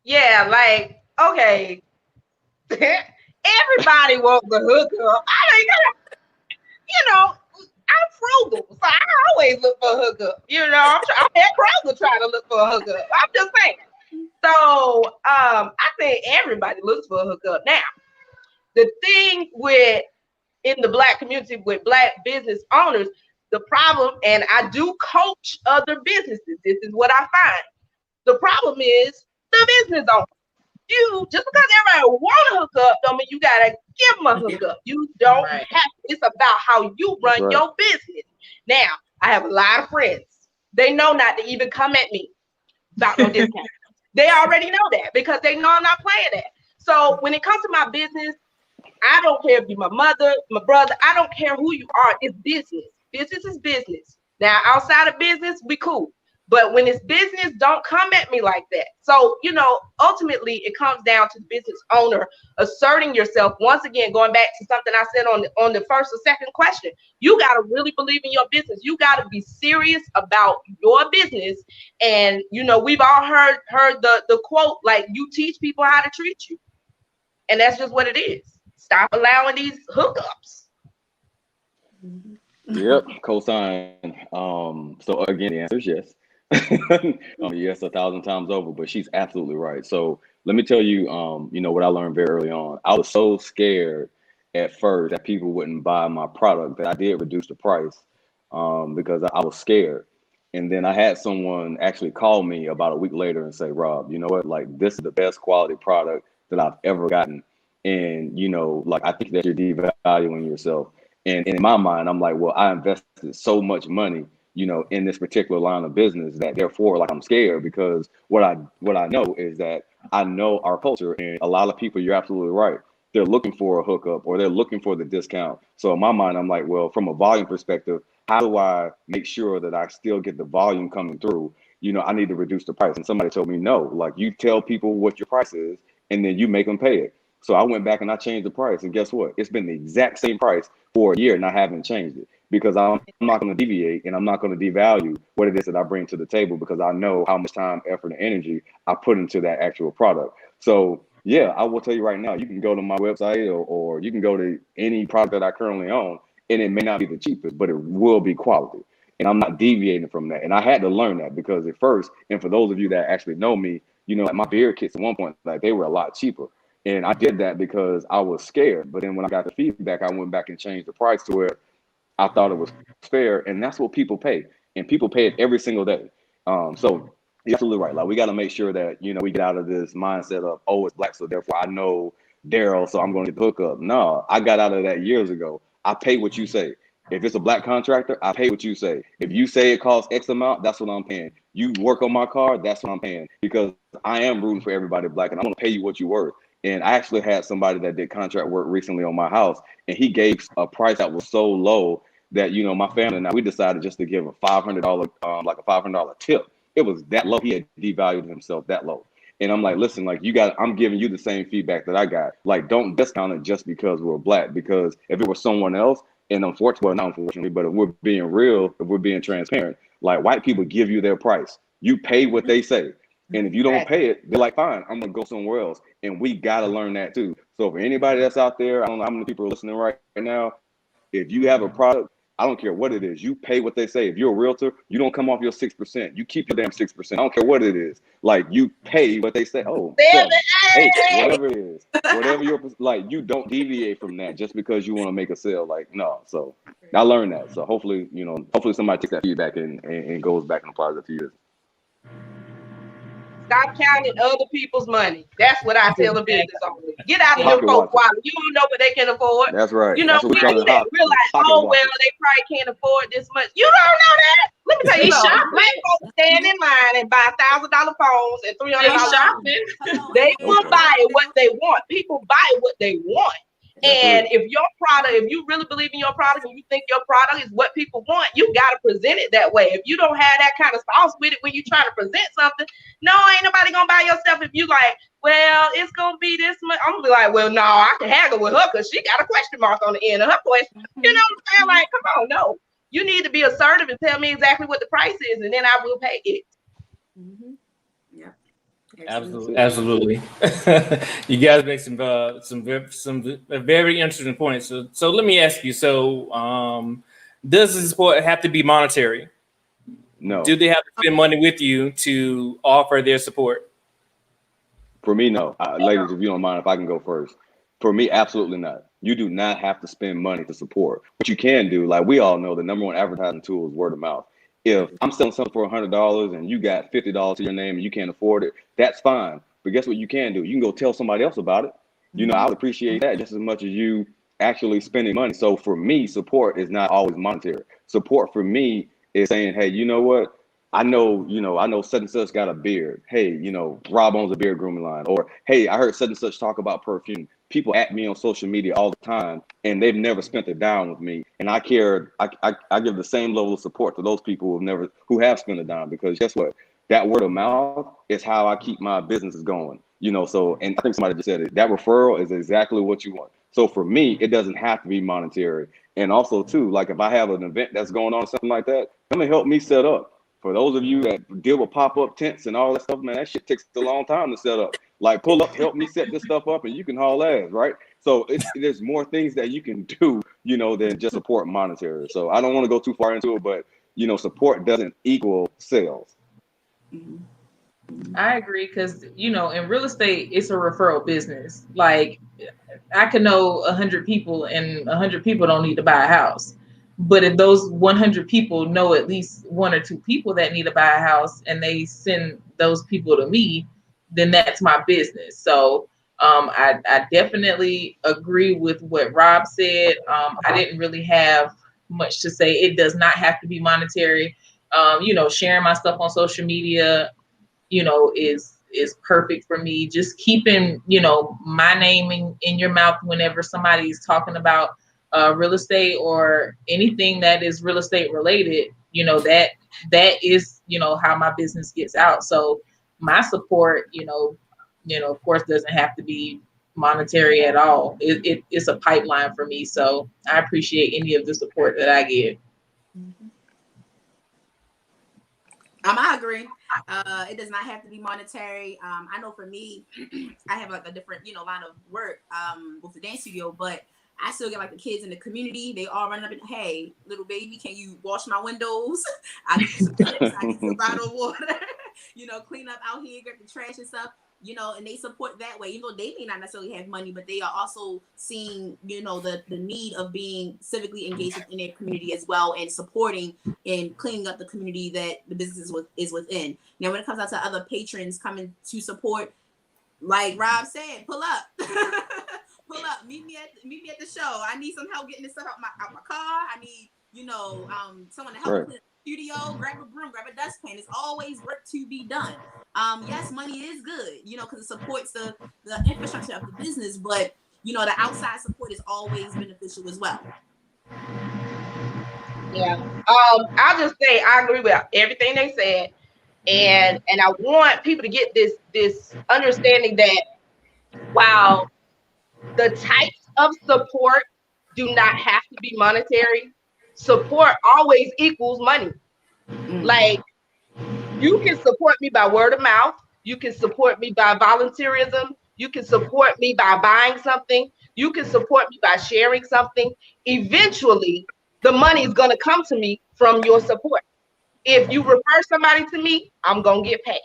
Yeah, like okay. Everybody wants the hookup. I mean, you know, I'm frugal, so I always look for a hookup. You know, I'm at Kroger trying to look for a hookup. I'm just saying. So, I think everybody looks for a hookup. Now, the thing in the Black community with Black business owners, the problem, and I do coach other businesses. This is what I find. The problem is the business owner. You just because everybody want to hook up, don't mean you gotta give them a hookup. You don't have to. It's about how you run your business. Now, I have a lot of friends. They know not to even come at me about no discount. They already know that because they know I'm not playing that. So when it comes to my business, I don't care if you're my mother, my brother. I don't care who you are. It's business. Business is business. Now, outside of business, we cool. But when it's business, don't come at me like that. So, you know, ultimately, it comes down to the business owner asserting yourself. Once again, going back to something I said on the first or second question, you got to really believe in your business. You got to be serious about your business. And, you know, we've all heard the quote, like, you teach people how to treat you. And that's just what it is. Stop allowing these hookups. Yep, cosign. So again, the answer is yes. Yes, 1,000 times over, but she's absolutely right. So let me tell you, you know, what I learned very early on. I was so scared at first that people wouldn't buy my product that I did reduce the price because I was scared. And then I had someone actually call me about a week later and say, Rob, you know what, like this is the best quality product that I've ever gotten. And, you know, like I think that you're devaluing yourself. And in my mind, I'm like, well, I invested so much money, you know, in this particular line of business that therefore, like, I'm scared because what I know is that I know our culture, and a lot of people, you're absolutely right. They're looking for a hookup or they're looking for the discount. So in my mind, I'm like, well, from a volume perspective, how do I make sure that I still get the volume coming through? You know, I need to reduce the price. And somebody told me, no, like you tell people what your price is and then you make them pay it. So I went back and I changed the price. And guess what? It's been the exact same price for a year and I haven't changed it because I'm not going to deviate and I'm not going to devalue what it is that I bring to the table because I know how much time, effort, and energy I put into that actual product. So yeah, I will tell you right now, you can go to my website or you can go to any product that I currently own and it may not be the cheapest, but it will be quality. And I'm not deviating from that. And I had to learn that because at first, and for those of you that actually know me, you know, like my beard kits at one point, like they were a lot cheaper. And I did that because I was scared. But then when I got the feedback, I went back and changed the price to where I thought it was fair. And that's what people pay. And people pay it every single day. So you're absolutely right. Like we got to make sure that, you know, we get out of this mindset of, oh, it's black, so therefore I know Daryl, so I'm going to get the hookup. No, I got out of that years ago. I pay what you say. If it's a black contractor, I pay what you say. If you say it costs X amount, that's what I'm paying. You work on my car, that's what I'm paying. Because I am rooting for everybody black, and I'm going to pay you what you're worth. And I actually had somebody that did contract work recently on my house, and he gave a price that was so low that, you know, my family and I, we decided just to give a $500, like a $500 tip. It was that low. He had devalued himself that low. And I'm like, listen, like I'm giving you the same feedback that I got. Like, don't discount it just because we're black. Because if it was someone else, and unfortunately, well, not unfortunately, but if we're being real, if we're being transparent, like white people give you their price. You pay what they say. And if you don't pay it, they're like, fine, I'm going to go somewhere else. And we got to learn that too. So for anybody that's out there, I don't know how many people are listening right now. If you have a product, I don't care what it is. You pay what they say. If you're a realtor, you don't come off your 6%. You keep your damn 6%. I don't care what it is. Like you pay what they say. Oh, 7, 8, whatever it is. Whatever you're like, you don't deviate from that just because you want to make a sale. Like, no. So I learned that. So hopefully, you know, hopefully somebody takes that feedback and goes back and applies it to you. Stop counting other people's money. That's what I tell the business owner. Get out of them folks' wallet. You don't know what they can afford. That's right. You know, we do that. We're like, oh, well, they probably can't afford this much. You don't know that. Let me tell you They something. shopping. Black folks stand in line and buy $1,000 phones and $300. They shopping. They will Okay. buy what they want. People buy what they want. That's And it. if your product, if you really believe in your product and you think your product is what people want, you got to present it that way. If you don't have that kind of sauce with it when you try to present something, no, ain't nobody gonna buy your stuff. If you like, well, it's gonna be this much, I'm gonna be like, well, no, I can haggle with her because she got a question mark on the end of her question. You know what I'm saying? Like, come on, no. You need to be assertive and tell me exactly what the price is, and then I will pay it. Yeah. Absolutely. You guys make some very interesting points. So let me ask you. So does the support have to be monetary? No. Do they have to spend money with you to offer their support? For me, no. Ladies, if you don't mind, if I can go first. For me, absolutely not. You do not have to spend money to support. What you can do, like we all know, the number one advertising tool is word of mouth. If I'm selling something for $100 and you got $50 to your name and you can't afford it, that's fine. But guess what you can do? You can go tell somebody else about it. You know, I would appreciate that just as much as you actually spending money. So for me, support is not always monetary. Support for me is saying, hey, you know what? I know such and such got a beard. Hey, Rob owns a beard grooming line. Or, hey, I heard such and such talk about perfume. People at me on social media all the time, and they've never spent a dime with me. And I care. I give the same level of support to those people who have spent a dime, because guess what? That word of mouth is how I keep my businesses going. So, and I think somebody just said it. That referral is exactly what you want. So for me, it doesn't have to be monetary. And also too, like if I have an event that's going on or something like that, come and help me set up. For those of you that deal with pop-up tents and all that stuff, man, that shit takes a long time to set up. Like, pull up, help me set this stuff up, and you can haul ass, right? So there's more things that you can do, than just support monetary. So I don't want to go too far into it, but, support doesn't equal sales. I agree, because in real estate, it's a referral business. Like, I could know 100 people, and 100 people don't need to buy a house. But if those 100 people know at least 1 or 2 people that need to buy a house, and they send those people to me, then that's my business. So I definitely agree with what Rob said. I didn't really have much to say. It does not have to be monetary. Sharing my stuff on social media, is perfect for me. Just keeping, my name in your mouth whenever somebody's talking about real estate or anything that is real estate related, that is, how my business gets out. So my support, of course, doesn't have to be monetary at all. It's a pipeline for me. So I appreciate any of the support that I get. I agree. It does not have to be monetary. I know for me, I have like a different, line of work with the dance studio, but I still get like the kids in the community. They all run up and, hey, little baby, can you wash my windows? I need some chips. I need some bottled water. Clean up out here, get the trash and stuff. And they support that way. They may not necessarily have money, but they are also seeing, the need of being civically engaged in their community as well, and supporting and cleaning up the community that the business is within. Now, when it comes out to other patrons coming to support, like Rob said, pull up. Pull up, meet me at the show. I need some help getting this stuff out my car. I need, someone to help me clean the studio, grab a broom, grab a dustpan. It's always work to be done. Yes, money is good, because it supports the infrastructure of the business, but the outside support is always beneficial as well. Yeah. I'll just say I agree with everything they said. And I want people to get this understanding that while the types of support do not have to be monetary, support always equals money. Like, you can support me by word of mouth. You can support me by volunteerism. You can support me by buying something. You can support me by sharing something. Eventually, the money is going to come to me from your support. If you refer somebody to me, I'm going to get paid.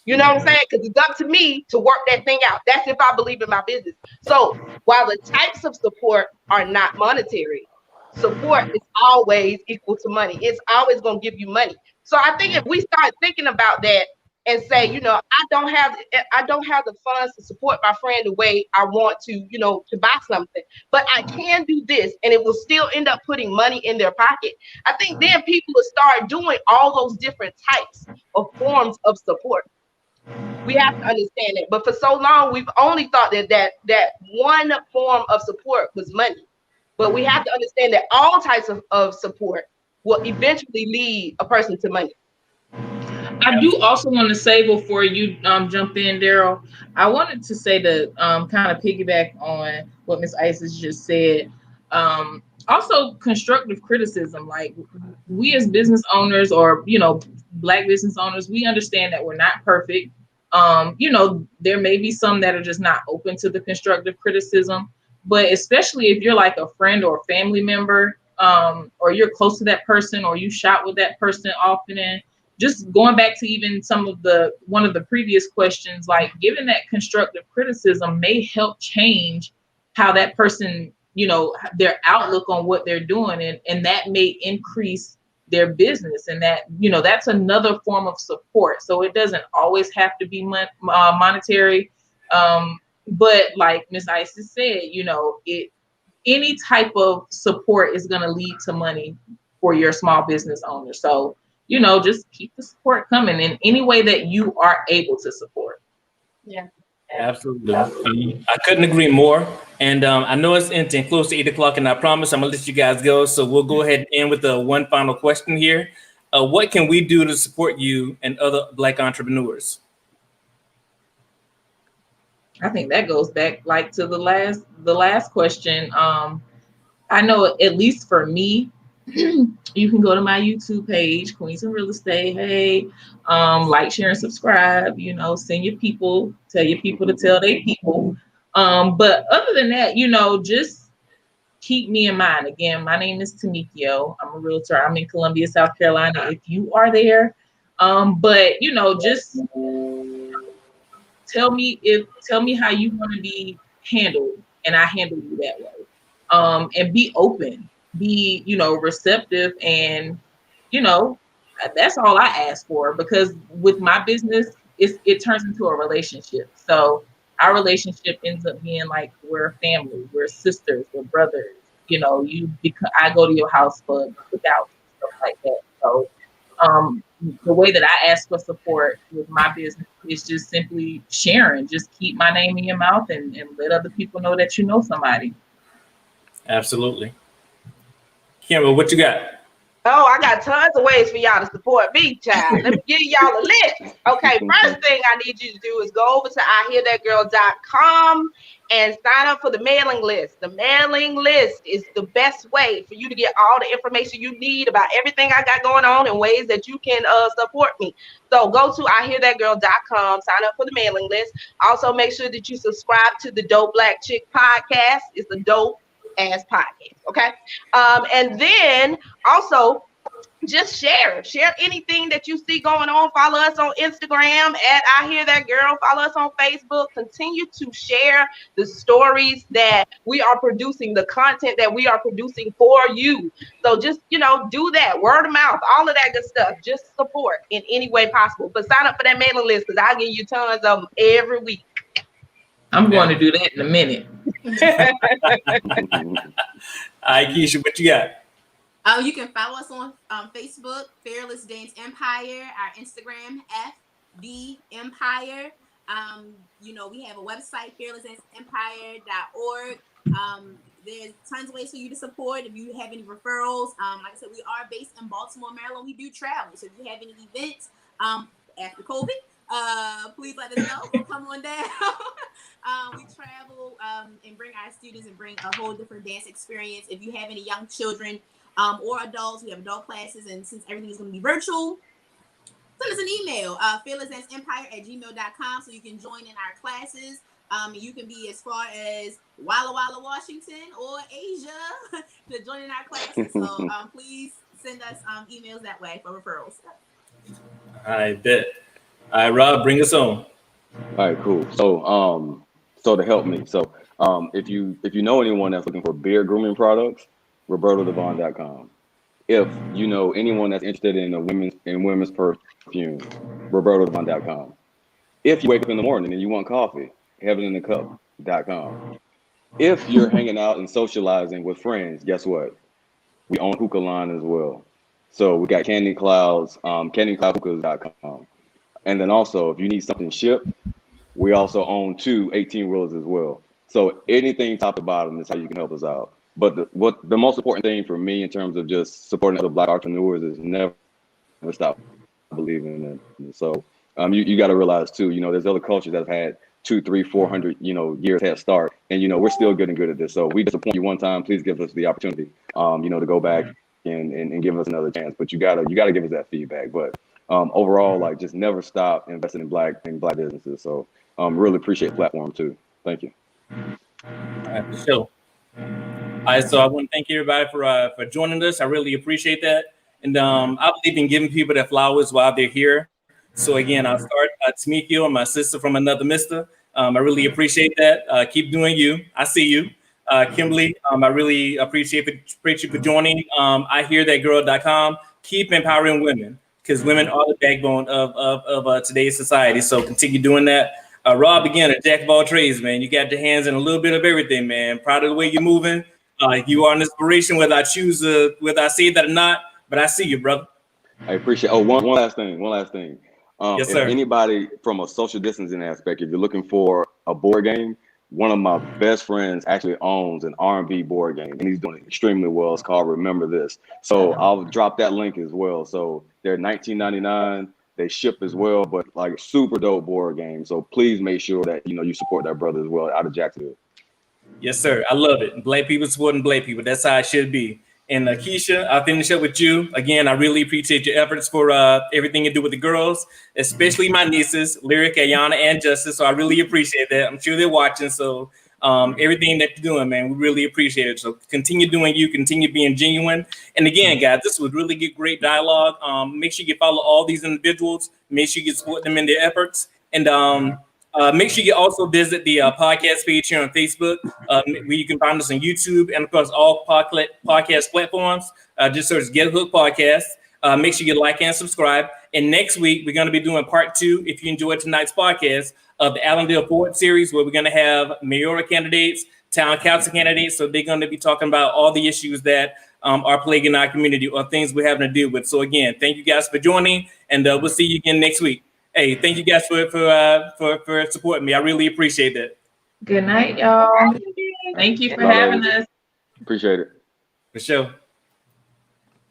You know what I'm saying? Because it's up to me to work that thing out. That's if I believe in my business. So while the types of support are not monetary, support is always equal to money. It's always going to give you money. So I think if we start thinking about that and say, I don't have the funds to support my friend the way I want to, to buy something, but I can do this, and it will still end up putting money in their pocket. I think then people will start doing all those different types of forms of support. We have to understand it. But for so long, we've only thought that one form of support was money. But we have to understand that all types of support will eventually lead a person to money. I do also want to say before you jump in, Daryl, I wanted to say to kind of piggyback on what Ms. Isis just said. Also, constructive criticism. Like, we as business owners, or Black business owners, we understand that we're not perfect. There may be some that are just not open to the constructive criticism, but especially if you're like a friend or a family member, or you're close to that person, or you shop with that person often, and just going back to even one of the previous questions, like giving that constructive criticism may help change how that person, their outlook on what they're doing, and that may increase their business, and that's another form of support. So it doesn't always have to be monetary, but like Ms. Isis said, any type of support is going to lead to money for your small business owner. So just keep the support coming in any way that you are able to support. Yeah. Absolutely. I couldn't agree more. And I know it's ending close to 8 o'clock, and I promise I'm going to let you guys go. So we'll go ahead and end with the one final question here. What can we do to support you and other Black entrepreneurs? I think that goes back like to the last question. I know, at least for me, you can go to my YouTube page, Queens in Real Estate. Hey, like, share, and subscribe. Send your people, tell your people to tell their people. But other than that, just keep me in mind. Again, my name is Tamikio. I'm a realtor. I'm in Columbia, South Carolina, if you are there. But just tell me how you want to be handled, and I handle you that way. And be open, be receptive, and that's all I ask for, because with my business, it turns into a relationship. So our relationship ends up being like we're a family, we're sisters, we're brothers. I go to your house for cookouts and stuff like that. So the way that I ask for support with my business is just simply sharing. Just keep my name in your mouth and let other people know that you know somebody. Absolutely. Kimber, what you got? Oh, I got tons of ways for y'all to support me, child. Let me give y'all a list. Okay, first thing I need you to do is go over to IHearThatGirl.com and sign up for the mailing list. The mailing list is the best way for you to get all the information you need about everything I got going on and ways that you can support me. So go to IHearThatGirl.com, sign up for the mailing list. Also, make sure that you subscribe to the Dope Black Chick podcast. It's a dope ass podcast, okay? And then also just share anything that you see going on. Follow us on Instagram at I Hear That Girl. Follow us on Facebook. Continue to share the stories that we are producing, the content that we are producing for you. So just do that, word of mouth, all of that good stuff. Just support in any way possible. But sign up for that mailing list, because I'll give you tons of them every week. I'm going to do that in a minute. All right, Keisha, what you got? You can follow us on Facebook, Fearless Dance Empire, our Instagram, FD Empire. We have a website, fearlessdanceempire.org. There's tons of ways for you to support. If you have any referrals, like I said, we are based in Baltimore, Maryland. We do travel. So if you have any events after COVID, please let us know. We'll come on down. We travel and bring our students and bring a whole different dance experience. If you have any young children or adults, we have adult classes, and since everything is going to be virtual, send us an email, fearlessdanceempire@gmail.com, so you can join in our classes. You can be as far as Walla Walla, Washington, or Asia to join in our classes. So please send us emails that way for referrals. I bet. All right, Rob, bring us on. All right, cool. So to help me, if you know anyone that's looking for beard grooming products, RobertoDevon.com. If you know anyone that's interested in women's perfume, robertodevon.com. If you wake up in the morning and you want coffee, heaveninthecup.com. If you're hanging out and socializing with friends, guess what? We own hookah line as well. So we got Candy Clouds, candycloudhookahs.com. And then also, if you need something shipped, we also own 2 18-wheelers as well. So anything top to bottom is how you can help us out. But the most important thing for me in terms of just supporting other Black entrepreneurs is never stop believing in it. So you got to realize too, there's other cultures that have had 200, 300, 400, years head start, and we're still getting good at this. So we disappoint you one time, please give us the opportunity, to go back and give us another chance. But you gotta give us that feedback. But overall, like, just never stop investing in black businesses. So really appreciate the platform too. Thank you. All right, for sure. All right, so I want to thank everybody for joining us. I really appreciate that. And I believe in giving people their flowers while they're here. So again, I'll start Tamikio and my sister from another mister. I really appreciate that. Keep doing you. I see you. Kimberly, I really appreciate you for joining. I hear that girl.com. Keep empowering women, because women are the backbone of today's society. So continue doing that. Rob, again, a jack of all trades, man. You got your hands in a little bit of everything, man. Proud of the way you're moving. You are an inspiration, whether I say that or not. But I see you, brother. I appreciate. Oh, one last thing. Yes, if sir. anybody from a social distancing aspect, if you're looking for a board game, one of my best friends actually owns an R&B board game, and he's doing it extremely well. It's called Remember This. So I'll drop that link as well. So they're $19.99. They ship as well, but like super dope board game. So please make sure that you support that brother as well out of Jacksonville. Yes, sir. I love it. Black people supporting Black people. That's how it should be. And Keisha, I'll finish up with you. Again, I really appreciate your efforts for everything you do with the girls, especially my nieces, Lyric, Ayana, and Justice. So I really appreciate that. I'm sure they're watching. So everything that you're doing, man, we really appreciate it. So continue doing you, continue being genuine. And again, guys, this was really great dialogue. Make sure you follow all these individuals. Make sure you support them in their efforts. And make sure you also visit the podcast page here on Facebook, where you can find us on YouTube and, of course, all podcast platforms. Just search Get Hooked Podcast. Make sure you like and subscribe. And next week, we're going to be doing part 2, if you enjoyed tonight's podcast, of the Allendale Forward series, where we're going to have mayoral candidates, town council candidates. So they're going to be talking about all the issues that are plaguing our community or things we're having to deal with. So, again, thank you guys for joining, and we'll see you again next week. Hey, thank you guys for supporting me. I really appreciate that. Good night, y'all. Thank you for having us. Appreciate it. For sure.